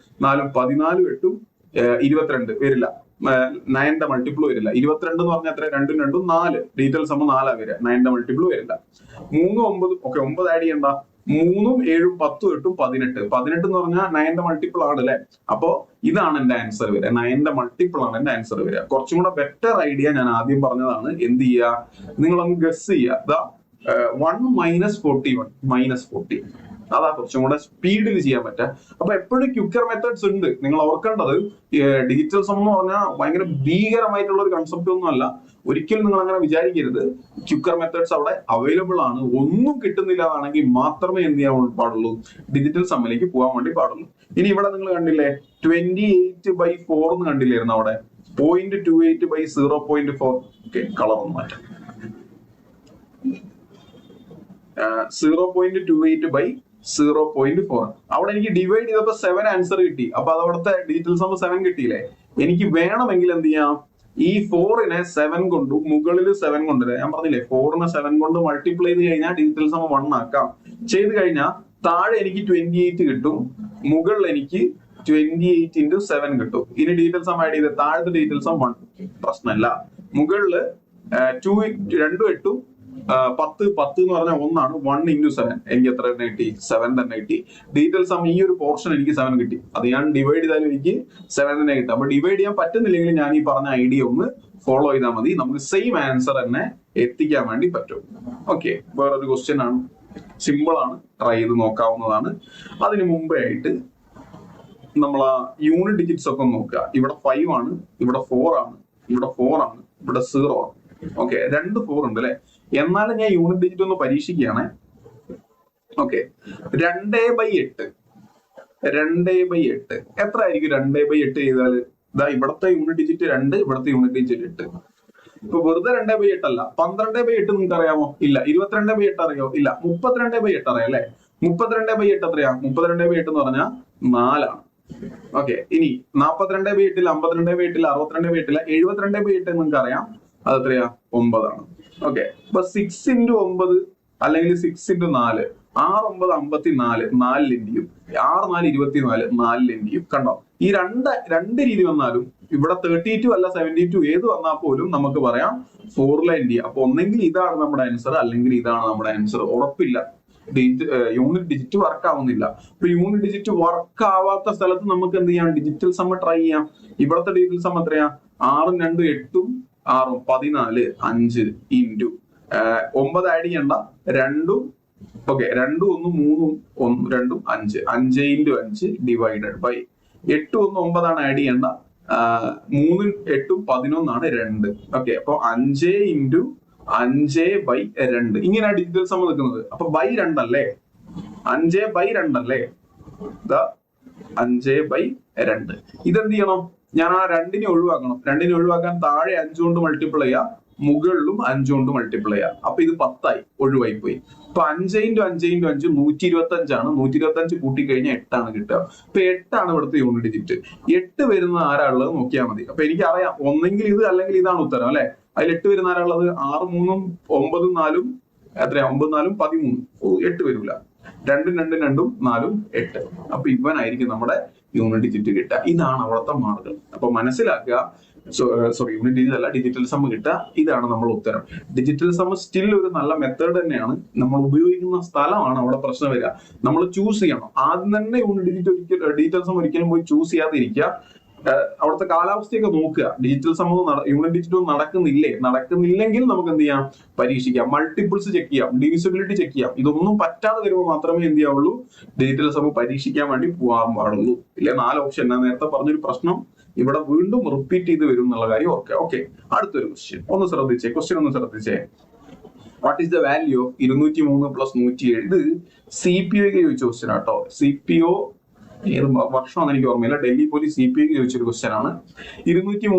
4 14 8 22 വരില്ല. 9-ന്റെ മൾട്ടിപ്പിൾ വരില്ല. 22 എന്ന് പറഞ്ഞാൽ എത്ര? 2 2 4. ഡീറ്റെയിൽസ് 4 വരിക. 9-ന്റെ മൾട്ടിപ്പിൾ വരില്ല. 3 9. ഓക്കെ, 9 ആഡ് ചെയ്യണ്ട. 3 7 10 8 18. 18 എന്ന് പറഞ്ഞാൽ 9-ന്റെ മൾട്ടിപ്പിൾ ആണ് അല്ലെ? അപ്പോ ഇതാണ് എന്റെ ആൻസർ വരിക. 9-ന്റെ മൾട്ടിപ്പിൾ ആണ് എന്റെ ആൻസർ വരിക. കുറച്ചും കൂടെ ബെറ്റർ ഐഡിയ ഞാൻ ആദ്യം പറഞ്ഞതാണ്. എന്ത് ചെയ്യുക? നിങ്ങളൊന്ന് ഗസ് ചെയ്യുക. 1 മൈനസ് 41 -40. അതാ കുറച്ചും കൂടെ സ്പീഡിൽ ചെയ്യാൻ പറ്റുക. അപ്പൊ എപ്പോഴും ക്വിക്കർ മെത്തേഡ്സ് ഉണ്ട്. നിങ്ങൾ ഓർക്കേണ്ടത് ഡിജിറ്റൽ സം എന്ന് പറഞ്ഞാൽ ഭയങ്കര ഭീകരമായിട്ടുള്ള ഒരു കൺസെപ്റ്റ് ഒന്നും അല്ല. ഒരിക്കലും നിങ്ങൾ അങ്ങനെ വിചാരിക്കരുത്. ക്വിക്കർ മെത്തേഡ്സ് അവിടെ അവൈലബിൾ ആണ്. ഒന്നും കിട്ടുന്നില്ല എന്നാണെങ്കിൽ മാത്രമേ എന്ത് ചെയ്യാൻ പാടുള്ളൂ? ഡിജിറ്റൽ സമ്മിലേക്ക് പോകാൻ വേണ്ടി പാടുള്ളൂ. ഇനി ഇവിടെ നിങ്ങൾ കണ്ടില്ലേ 28/4 എന്ന് കണ്ടില്ലായിരുന്നു അവിടെ? 0.28/0.4. ഓക്കെ, കളർ ഒന്ന് മാറ്റാം. 0.28/0.4. അവിടെ എനിക്ക് ഡിവൈഡ് ചെയ്തപ്പോ 7 ആൻസർ കിട്ടി. അപ്പൊ അത് അവിടുത്തെ ഡീറ്റെയിൽസ് 7 കിട്ടിയില്ലേ? എനിക്ക് വേണമെങ്കിൽ എന്ത് ചെയ്യാം? ഈ 4-നെ 7 കൊണ്ടും മുകളിൽ 7 കൊണ്ടുവരാം. ഞാൻ പറഞ്ഞില്ലേ 4-നെ 7 കൊണ്ട് മൾട്ടിപ്ലൈ ചെയ്ത് കഴിഞ്ഞാൽ ഡീറ്റെയിൽസ് 1 ആക്കാം. ചെയ്ത് കഴിഞ്ഞാൽ താഴെ എനിക്ക് 28 കിട്ടും, മുകളിൽ എനിക്ക് 28 × 7 കിട്ടും. ഇനി ഡീറ്റെയിൽസ് ആഡ് ചെയ്ത് താഴത്തെ ഡീറ്റെയിൽസ് 1. പ്രശ്നമല്ല. മുകളില് 2 8 10 എന്ന് പറഞ്ഞാൽ 1 ആണ്. 1 into 7 എനിക്ക് എത്ര തന്നെ കിട്ടി? 7 തന്നെ കിട്ടി. ഡീറ്റെയിൽ സം ഈ ഒരു പോർഷൻ എനിക്ക് 7 കിട്ടി. അത് ഞാൻ ഡിവൈഡ് ചെയ്താലും എനിക്ക് 7 തന്നെ കിട്ടും. അപ്പൊ ഡിവൈഡ് ചെയ്യാൻ പറ്റുന്നില്ലെങ്കിൽ ഞാൻ ഈ പറഞ്ഞ ഐഡിയ ഒന്ന് ഫോളോ ചെയ്താൽ മതി. നമുക്ക് സെയിം ആൻസർ തന്നെ എത്തിക്കാൻ വേണ്ടി പറ്റും. ഓക്കെ, വേറൊരു ക്വസ്റ്റ്യൻ ആണ്, സിമ്പിൾ ആണ്, ട്രൈ ചെയ്ത് നോക്കാവുന്നതാണ്. അതിന് മുമ്പേ ആയിട്ട് നമ്മൾ ആ യൂണിറ്റ് ഡിജിറ്റ്സ് ഒക്കെ നോക്കുക. ഇവിടെ 5 ആണ്, ഇവിടെ 4 ആണ്, ഇവിടെ 4 ആണ്, ഇവിടെ 0 ആണ്. ഓക്കെ, 2 4 ഉണ്ട് അല്ലെ. എന്നാലും ഞാൻ യൂണിറ്റ് ഡിജിറ്റ് ഒന്ന് പരീക്ഷിക്കുകയാണ്. ഓക്കെ, 2/8 2/8 എത്ര ആയിരിക്കും? 2/8 ചെയ്താൽ ഇതാ ഇവിടത്തെ യൂണിറ്റ് ഡിജിറ്റ് 2, ഇവിടത്തെ യൂണിറ്റ് ഡിജിറ്റ് 8. ഇപ്പൊ വെറുതെ 2/8 അല്ല, 12/8 നിങ്ങൾക്ക് അറിയാമോ? ഇല്ല. 22/8 അറിയോ? ഇല്ല. 32/8 അറിയാം അല്ലെ. 32/8 എത്രയാ? 32/8 എന്ന് പറഞ്ഞാൽ 4 ആണ്. ഓക്കെ, ഇനി 42/8, 52/8, 62/8, 72/8 നിങ്ങൾക്ക് അറിയാം, അത് എത്രയാ? 9 ആണ്. ഓക്കെ, അപ്പൊ 6 into 9 അല്ലെങ്കിൽ 6 into 4, 6 9 54, 4 ഇന്റെയും 6 4 24, 4 ഇന്റെയും. കണ്ടോ, ഈ രണ്ട് രീതി വന്നാലും ഇവിടെ 32 അല്ല 72 ഏത് വന്നാൽ പോലും നമുക്ക് പറയാം 4 ഇന്ത്യ. അപ്പൊ ഒന്നെങ്കിൽ ഇതാണ് നമ്മുടെ ആൻസർ, അല്ലെങ്കിൽ ഇതാണ് നമ്മുടെ ആൻസർ. ഉറപ്പില്ല, യൂണിറ്റ് ഡിജിറ്റ് വർക്ക് ആവുന്നില്ല. ഇപ്പൊ യൂണിറ്റ് ഡിജിറ്റ് വർക്ക് ആവാത്ത സ്ഥലത്ത് നമുക്ക് എന്ത് ചെയ്യാം? ഡിജിറ്റൽ സമ്മ ട്രൈ ചെയ്യാം. ഇവിടത്തെ ഡിജിറ്റൽ സമ്മ എത്രയാ? 6 2 8 6 14 5 ഇൻറ്റു 9 ആഡ് ചെയ്യണ്ട, 2 ഓക്കെ, 2 1 3 1 2 5 5 into 5 ഡിവൈഡഡ് ബൈ 8 1 9 ആണ് ആഡ് ചെയ്യണ്ട, 3 8 11 ആണ് 2. ഓക്കെ, അപ്പൊ 5 into 5/2 ഇങ്ങനെയാണ് ഡിജിറ്റൽ സമ്മ നിൽക്കുന്നത്. അപ്പൊ ബൈ 2 അല്ലേ? 5/2 അല്ലേ? 5/2. ഇതെന്ത് ചെയ്യണം? ഞാൻ ആ 2നെ ഒഴിവാക്കണം. 2നെ ഒഴിവാക്കാൻ താഴെ 5 കൊണ്ട് മൾട്ടിപ്പിൾ ചെയ്യാം, മുകളിലും 5 കൊണ്ട് മൾട്ടിപ്പിൾ ചെയ്യാം. അപ്പൊ ഇത് 10 ആയി, ഒഴിവായി പോയി. അപ്പൊ 5 into 5 into 5 125 ആണ്. 125 കൂട്ടിക്കഴിഞ്ഞാൽ 8 ആണ് കിട്ടുക. അപ്പൊ 8 ആണ് ഇവിടുത്തെ യൂണിറ്റ് ഡിജിറ്റ്. 8 വരുന്ന ആരാ ഉള്ളത് നോക്കിയാൽ മതി. അപ്പൊ എനിക്ക് അറിയാം ഒന്നെങ്കിൽ ഇത് അല്ലെങ്കിൽ ഇതാണ് ഉത്തരം അല്ലെ. അതിൽ 8 വരുന്ന ആരാ ഉള്ളത്? 6 3 9 4 എത്രയാ? 9 4 13. 8 വരില്ല. 2 2 2 4 8. അപ്പൊ ഇവനായിരിക്കും നമ്മുടെ യൂണിറ്റ് ഡിജിറ്റ് കിട്ടുക. ഇതാണ് അവിടുത്തെ മാർഗം. അപ്പൊ മനസ്സിലാക്കുക, സോറി യൂണിറ്റ് ഡിജിറ്റ് അല്ല, ഡിജിറ്റൽ സം കിട്ടുക. ഇതാണ് നമ്മുടെ ഉത്തരം. ഡിജിറ്റൽ സം സ്റ്റിൽ ഒരു നല്ല മെത്തേഡ് തന്നെയാണ്. നമ്മൾ ഉപയോഗിക്കുന്ന സ്ഥലമാണ് അവിടെ പ്രശ്നം വരിക. നമ്മൾ ചൂസ് ചെയ്യണം. ആദ്യം തന്നെ യൂണിറ്റ് ഡിജിറ്റ് ഡിജിറ്റൽ സം ഒരിക്കലും പോയി ചൂസ് ചെയ്യാതിരിക്കുക. അവിടുത്തെ കാലാവസ്ഥയൊക്കെ നോക്കുക. ഡിജിറ്റൽ സംഭവം യൂണിറ്റ് ഡിജിറ്റ് നടക്കുന്നില്ലെങ്കിൽ നമുക്ക് എന്ത് ചെയ്യാം? പരീക്ഷിക്കാം. മൾട്ടിപ്പിൾസ് ചെക്ക് ചെയ്യാം, ഡിവിസിബിലിറ്റി ചെക്ക് ചെയ്യാം. ഇതൊന്നും പറ്റാതെ വരുമ്പോൾ മാത്രമേ എന്ത് ചെയ്യാവുള്ളൂ? ഡിജിറ്റൽ സംഭവം പരീക്ഷിക്കാൻ വേണ്ടി പോകാൻ പാടുള്ളൂ. ഇല്ലേ 4 ഓപ്ഷൻ ഞാൻ നേരത്തെ പറഞ്ഞൊരു പ്രശ്നം ഇവിടെ വീണ്ടും റിപ്പീറ്റ് ചെയ്ത് വരും എന്നുള്ള കാര്യം ഓർക്കുക. ഓക്കെ, അടുത്തൊരു ക്വസ്റ്റ്യൻ ഒന്ന് ശ്രദ്ധിച്ചേ. What is the value of 203 + 107? ഇത് CPO ചോദിച്ച ക്വസ്റ്റ്യൻ ആട്ടോ. CPO ഏത് വർഷമാണെന്ന് എനിക്ക് ഓർമ്മയില്ല. ഡൽഹി പോലീസ് CPO ചോദിച്ചൊരു ക്വസ്റ്റ്യൻ ആണ്. 203 +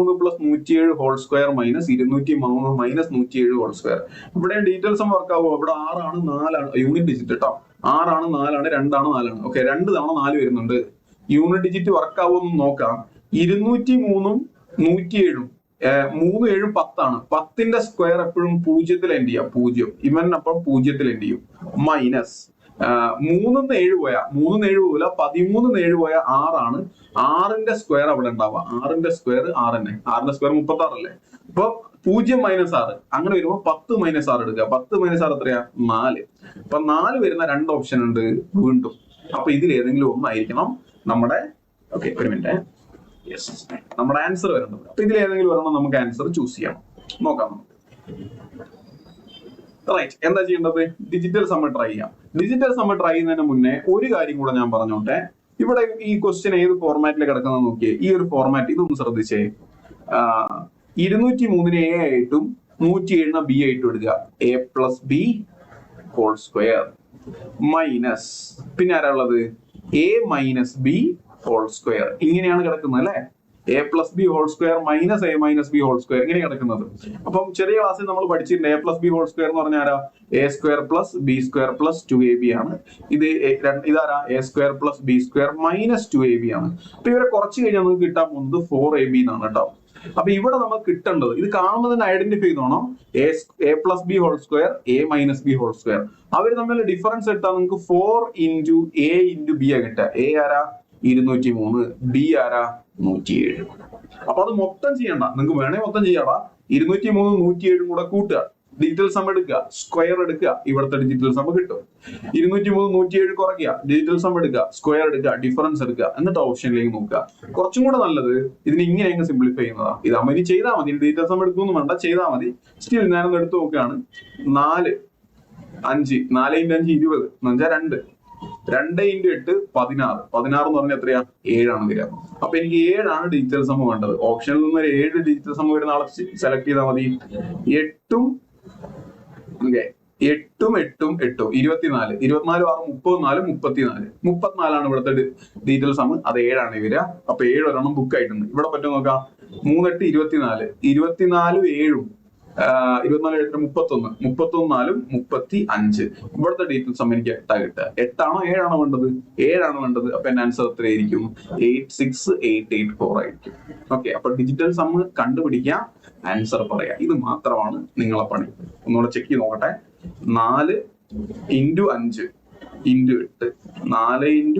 107 whole square minus 203 minus 107 whole square. ഇവിടെ ഡീറ്റെയിൽസ് വർക്ക് ആവുമോ? ഇവിടെ 6 ആണ് 4 ആണ് യൂണിറ്റ് ഡിജിറ്റ് കേട്ടോ. 6 ആണ് 4 ആണ് 2 ആണ് 4 ആണ്. ഓക്കെ, 2 തവണ 4 വരുന്നുണ്ട്. യൂണിറ്റ് ഡിജിറ്റ് വർക്ക് ആവുമെന്ന് നോക്കാം. 203 107 3 7 10 ആണ്. 10ന്റെ സ്ക്വയർ എപ്പോഴും 0 എൻഡ് ചെയ്യാം. 0 ഇവനപ്പം 0 എൻഡ് ചെയ്യും. മൈനസ് 3 7 പോയാ 3 7 പോല 13 7 പോയ 6 ആണ്. 6ന്റെ സ്ക്വയർ അവിടെ ഉണ്ടാവുക. 6ന്റെ സ്ക്വയർ 6 തന്നെ. 6ന്റെ സ്ക്വയർ 36 അല്ലേ. അപ്പൊ 0 - 6 അങ്ങനെ വരുമ്പോ 10 - 6 എടുക്കുക. 10 - 6 എത്രയാ? 4. അപ്പൊ 4 വരുന്ന 2 ഓപ്ഷൻ ഉണ്ട് വീണ്ടും. അപ്പൊ ഇതിൽ ഏതെങ്കിലും ഒന്നായിരിക്കണം നമ്മുടെ ഒരു മിനിറ്റ് നമ്മുടെ ആൻസർ വരുന്നത്. അപ്പൊ ഇതിൽ ഏതെങ്കിലും ഒരെണ്ണം നമുക്ക് ആൻസർ ചൂസ് ചെയ്യണം. നോക്കാം നമുക്ക്. റൈറ്റ്, എന്താ ചെയ്യേണ്ടത്? ഡിജിറ്റൽ സമ്മ ട്രൈ ചെയ്യാം. ഡിജിറ്റൽ സമ്മ ട്രൈ ചെയ്യുന്നതിന് മുന്നേ ഒരു കാര്യം കൂടെ ഞാൻ പറഞ്ഞോട്ടെ. ഇവിടെ ഈ ക്വസ്റ്റ്യൻ ഏത് ഫോർമാറ്റിൽ കിടക്കുന്നത് നോക്കിയേ. ഈ ഒരു ഫോർമാറ്റ് ഇതൊന്ന് ശ്രദ്ധിച്ചേ. 203 A ആയിട്ടും 107 B ആയിട്ടും എടുക്കുക. A + B whole square minus പിന്നെ ആരാ ഉള്ളത്? A - B whole square. ഇങ്ങനെയാണ് കിടക്കുന്നത് അല്ലെ. A + B whole square minus A - B whole square ഇങ്ങനെ കിടക്കുന്നത്. അപ്പം ചെറിയ ക്ലാസ്സിൽ നമ്മൾ പഠിച്ചിട്ടുണ്ട് A + B ഹോൾ സ്ക്വയർ എന്ന് പറഞ്ഞാൽ ആരാ? A² + B² + 2AB ആണ്. ഇതാരാ? A² + B² - 2AB ആണ്. അപ്പൊ ഇവരെ കുറച്ച് കഴിഞ്ഞാൽ നമുക്ക് കിട്ടാൻ പോകുന്നത് 4AB എന്നാണ് കേട്ടോ. അപ്പൊ ഇവിടെ നമുക്ക് കിട്ടേണ്ടത് ഇത് കാണുമ്പോൾ തന്നെ ഐഡന്റിഫൈ ചെയ്തോണം. A + B whole square A - B whole square. അവർ തമ്മിൽ ഡിഫറൻസ് എടുത്താൽ നിങ്ങൾക്ക് 4 into A into B ആ കിട്ടുക. A ആരാ? 203. B ആരാ? 107. അപ്പൊ അത് മൊത്തം ചെയ്യണ്ട, നിങ്ങൾക്ക് വേണേ മൊത്തം ചെയ്യാടാ. 203 107 കൂടെ കൂട്ടുക. ഡിജിറ്റൽ സം എടുക്കുക, സ്ക്വയർ എടുക്കുക, ഇവിടുത്തെ ഡിജിറ്റൽ സം കിട്ടും. 203 107 കുറയ്ക്കുക, ഡിജിറ്റൽ സം എടുക്കുക, സ്ക്വയർ എടുക്കുക, ഡിഫറൻസ് എടുക്കുക, എന്നിട്ട് ഓപ്ഷനിലേക്ക് നോക്കുക. കുറച്ചും കൂടെ നല്ലത് ഇതിന് ഇങ്ങനെ അങ്ങ് സിംപ്ലിഫൈ ചെയ്യുന്നതാ. ഇത് അമ്മ ചെയ്താൽ മതി, ഡിജിറ്റൽ സം എടുക്കുമെന്ന് വേണ്ട, ചെയ്താൽ മതി. സ്റ്റിൽ ഞാനൊന്ന് എടുത്ത് നോക്കുകയാണ്. 4 5 4 × 5 20 എന്ന് വെച്ചാൽ 2 2 × 8 16 16 എന്ന് പറഞ്ഞാൽ എത്രയാ? 7 ആണ് വരിക. അപ്പൊ എനിക്ക് 7 ആണ് ഡിജിറ്റൽ സം വേണ്ടത്. ഓപ്ഷനിൽ നിന്ന് ഒരു 7 ഡിജിറ്റൽ സം വരുന്ന ആളെ സെലക്ട് ചെയ്താൽ മതി. 8 ഓക്കെ 8 8 8 24 24 6 34 34 34 ആണ് ഇവിടുത്തെ ഡിജിറ്റൽ സം. അത് 7 ആണ് വരിക. അപ്പൊ 7 ഒരെണ്ണം ബുക്ക് ആയിട്ടുണ്ട്. ഇവിടെ പറ്റും നോക്കാം. 3 8 24 24 7 24 7 31 31 4 35. ഇവിടുത്തെ ഡീറ്റെയിൽ സം എനിക്ക് 8 കിട്ടുക. 8 ആണോ 7 ആണോ വേണ്ടത്? 7 ആണ് വേണ്ടത്. അപ്പൊ എന്റെ ആൻസർ എത്രയായിരിക്കും? 86884 ആയിരിക്കും. ഓക്കെ, അപ്പൊ ഡിജിറ്റൽ സം കണ്ടുപിടിക്കാം, ആൻസർ പറയാം. ഇത് മാത്രമാണ് നിങ്ങളെ പണി. ഒന്നുകൂടെ ചെക്ക് ചെയ്ത് നോക്കട്ടെ. 4 × 5 × 8 4 × 5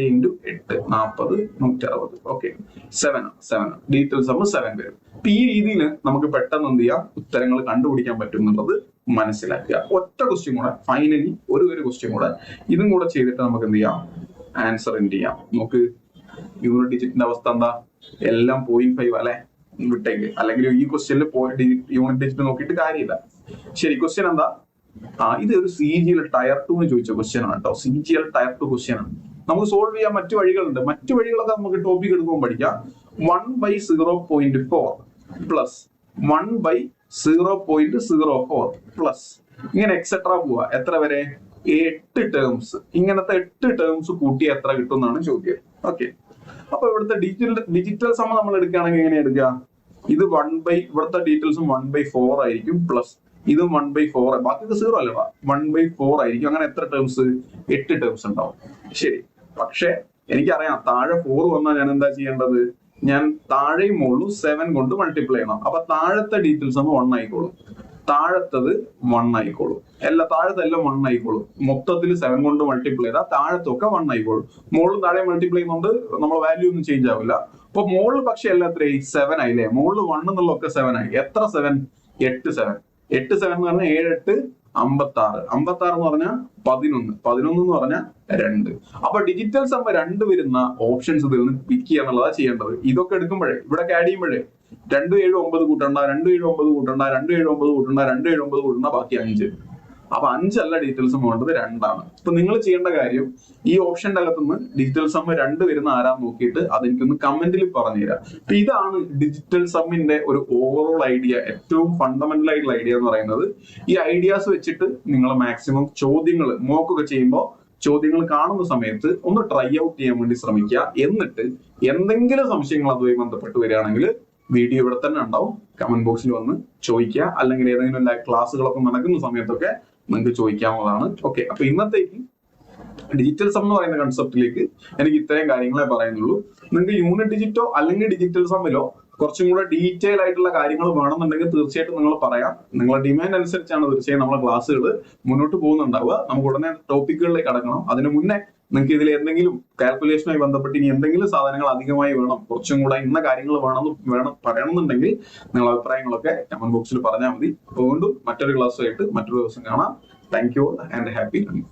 × 8 40 160. ഓക്കെ, 7 ഡീറ്റെയിൽ സം 7 വരും. അപ്പൊ ഈ രീതിയിൽ നമുക്ക് പെട്ടെന്ന് എന്ത് ചെയ്യാം, ഉത്തരങ്ങൾ കണ്ടുപിടിക്കാൻ പറ്റും എന്നുള്ളത് മനസ്സിലാക്കുക. ഒറ്റ ക്വസ്റ്റ്യൻ കൂടെ, ഫൈനലി ഒരു ക്വസ്റ്റ്യൻ കൂടെ, ഇതും കൂടെ ചെയ്തിട്ട് നമുക്ക് എന്ത് ചെയ്യാം, ആൻസർ എന്ത് ചെയ്യാം. നമുക്ക് യൂണിറ്റ് ഡിജിറ്റിന്റെ അവസ്ഥ എന്താ? എല്ലാം 0.5 അല്ലെ, വിട്ടേക്ക്. അല്ലെങ്കിൽ ഈ ക്വസ്റ്റ്യനിൽ യൂണിറ്റ് ഡിജിറ്റ് നോക്കിയിട്ട് കാര്യമില്ല. ശരി, ക്വസ്റ്റ്യൻ എന്താ? ഇത് ഒരു CGL ടയർ 2 ചോദിച്ച ക്വസ്റ്റ്യൻ ആണ് കേട്ടോ. CGL ടയർ 2 ക്വസ്റ്റ്യൻ ആണ്. നമുക്ക് സോൾവ് ചെയ്യാൻ മറ്റു വഴികളുണ്ട്. മറ്റു വഴികളൊക്കെ നമുക്ക് ടോപ്പിക് എടുക്കുമ്പോൾ പഠിക്കാം. 1/0.4 പ്ലസ് 1/0.04 പ്ലസ് ഇങ്ങനെ എക്സെട്രാ പോവാ. എത്ര വരെ? 8 ടേംസ്. ഇങ്ങനത്തെ 8 ടേംസ് കൂട്ടിയാൽ എത്ര കിട്ടും എന്നാണ് ചോദ്യം. ഓക്കെ, അപ്പൊ ഇവിടുത്തെ ഡിജിറ്റൽ സം നമ്മൾ എടുക്കുകയാണെങ്കിൽ എങ്ങനെ എടുക്കുക? ഇത് ഇവിടുത്തെ ഡീറ്റെയിൽസും 1/4 ആയിരിക്കും. പ്ലസ് ഇതും 1/4. ബാക്കി 0 അല്ലടാ, 1/4 ആയിരിക്കും. അങ്ങനെ എത്ര ടേംസ്? 8 ടേംസ് ഉണ്ടാവും. ശരി, പക്ഷെ എനിക്കറിയാം താഴെ 4 വന്നാൽ ഞാൻ എന്താ ചെയ്യേണ്ടത്? ഞാൻ താഴെയും മുകളിലും 7 കൊണ്ട് മൾട്ടിപ്ലൈ ചെയ്യണം. അപ്പൊ താഴത്തെ ഡീറ്റെയിൽസ് ആകുമ്പോൾ 1 ആയിക്കോളും, താഴത്തത് 1 ആയിക്കോളും. താഴത്തെല്ലാം 1 ആയിക്കോളും. മൊത്തത്തിൽ 7 കൊണ്ട് മൾട്ടിപ്ലൈ ചെയ്താൽ താഴത്തൊക്കെ 1 ആയിക്കോളും. മുകളിൽ താഴെ മൾട്ടിപ്ലൈ ചെയ്യുന്നതുകൊണ്ട് നമ്മൾ വാല്യൂ ഒന്നും ചേഞ്ച് ആവില്ല. അപ്പൊ മുകളിൽ പക്ഷെ എല്ലാം എത്രയായി? 7 ആയില്ലേ? മുകളിൽ 1 എന്നുള്ളതൊക്കെ 7 ആയി. എത്ര 7? 8 7. 8 7 എന്ന് പറഞ്ഞാൽ 7 8 56. 56 എന്ന് പറഞ്ഞാൽ 11. 11 എന്ന് പറഞ്ഞാൽ 2. അപ്പൊ ഡിജിറ്റൽ സം 2 വരുന്ന ഓപ്ഷൻസ് ഇതിൽ നിന്ന് പിക്ക് ചെയ്യുക എന്നുള്ളതാണ് ചെയ്യേണ്ടത്. ഇതൊക്കെ എടുക്കുമ്പോഴേ, ഇവിടെ ആഡ് ചെയ്യുമ്പോഴേ 2 7 9 കൂട്ടണ്ട, 2 7 9 കൂട്ടണ്ട, 2 7 9 കൂട്ടണ്ട, 2 7 9 കൂട്ടണ്ട, ബാക്കി 5. അപ്പൊ 5 അല്ല ഡിജിറ്റൽ സം വേണ്ടത്, 2 ആണ്. അപ്പൊ നിങ്ങൾ ചെയ്യേണ്ട കാര്യം, ഈ ഓപ്ഷന്റെ അകത്തുനിന്ന് ഡിജിറ്റൽ സം 2 വരുന്ന ആരാന്ന് നോക്കിയിട്ട് അതെനിക്കൊന്ന് കമന്റിൽ പറഞ്ഞു തരാം. അപ്പൊ ഇതാണ് ഡിജിറ്റൽ സമ്മിന്റെ ഒരു ഓവറോൾ ഐഡിയ. ഏറ്റവും ഫണ്ടമെന്റൽ ആയിട്ടുള്ള ഐഡിയ എന്ന് പറയുന്നത്. ഈ ഐഡിയാസ് വെച്ചിട്ട് നിങ്ങൾ മാക്സിമം ചോദ്യങ്ങൾ മോക്കൊക്കെ ചെയ്യുമ്പോൾ ചോദ്യങ്ങൾ കാണുന്ന സമയത്ത് ഒന്ന് ട്രൈ ഔട്ട് ചെയ്യാൻ വേണ്ടി ശ്രമിക്കുക. എന്നിട്ട് എന്തെങ്കിലും സംശയങ്ങൾ അതുമായി ബന്ധപ്പെട്ട് വരികയാണെങ്കിൽ വീഡിയോ ഇവിടെ തന്നെ ഉണ്ടാവും, കമന്റ് ബോക്സിൽ വന്ന് ചോദിക്കുക. അല്ലെങ്കിൽ ഏതെങ്കിലും ക്ലാസ്സുകളൊക്കെ നടക്കുന്ന സമയത്തൊക്കെ നിങ്ങൾക്ക് ചോദിക്കാവുന്നതാണ്. ഓക്കെ, അപ്പൊ ഇന്നത്തേക്ക് ഡിജിറ്റൽ സം എന്ന് പറയുന്ന കൺസെപ്റ്റിലേക്ക് എനിക്ക് ഇത്രയും കാര്യങ്ങളെ പറയുന്നുള്ളൂ. നിങ്ങൾക്ക് യൂണിറ്റ് ഡിജിറ്റോ അല്ലെങ്കിൽ ഡിജിറ്റൽ സമ്മിലോ കുറച്ചും കൂടെ ഡീറ്റെയിൽ ആയിട്ടുള്ള കാര്യങ്ങൾ വേണമെന്നുണ്ടെങ്കിൽ തീർച്ചയായിട്ടും നിങ്ങൾ പറയാം. നിങ്ങളുടെ ഡിമാൻഡ് അനുസരിച്ചാണ് തീർച്ചയായും നമ്മളെ ക്ലാസ്സുകൾ മുന്നോട്ട് പോകുന്നുണ്ടാവുക. നമുക്ക് ഉടനെ ടോപ്പിക്കുകളിലേക്ക് കടക്കണം. അതിന് മുന്നേ നിങ്ങൾക്ക് ഇതിൽ എന്തെങ്കിലും കാൽക്കുലേഷനുമായി ബന്ധപ്പെട്ട് ഇനി എന്തെങ്കിലും സാധനങ്ങൾ അധികമായി വേണം, കുറച്ചും കൂടെ ഇന്ന കാര്യങ്ങൾ പറയണമെന്നുണ്ടെങ്കിൽ നിങ്ങളുടെ അഭിപ്രായങ്ങളൊക്കെ കമന്റ് ബോക്സിൽ പറഞ്ഞാൽ മതി. അപ്പോൾ വീണ്ടും മറ്റൊരു ക്ലാസ്സുമായിട്ട് മറ്റൊരു ദിവസം കാണാം. Thank you and happy learning.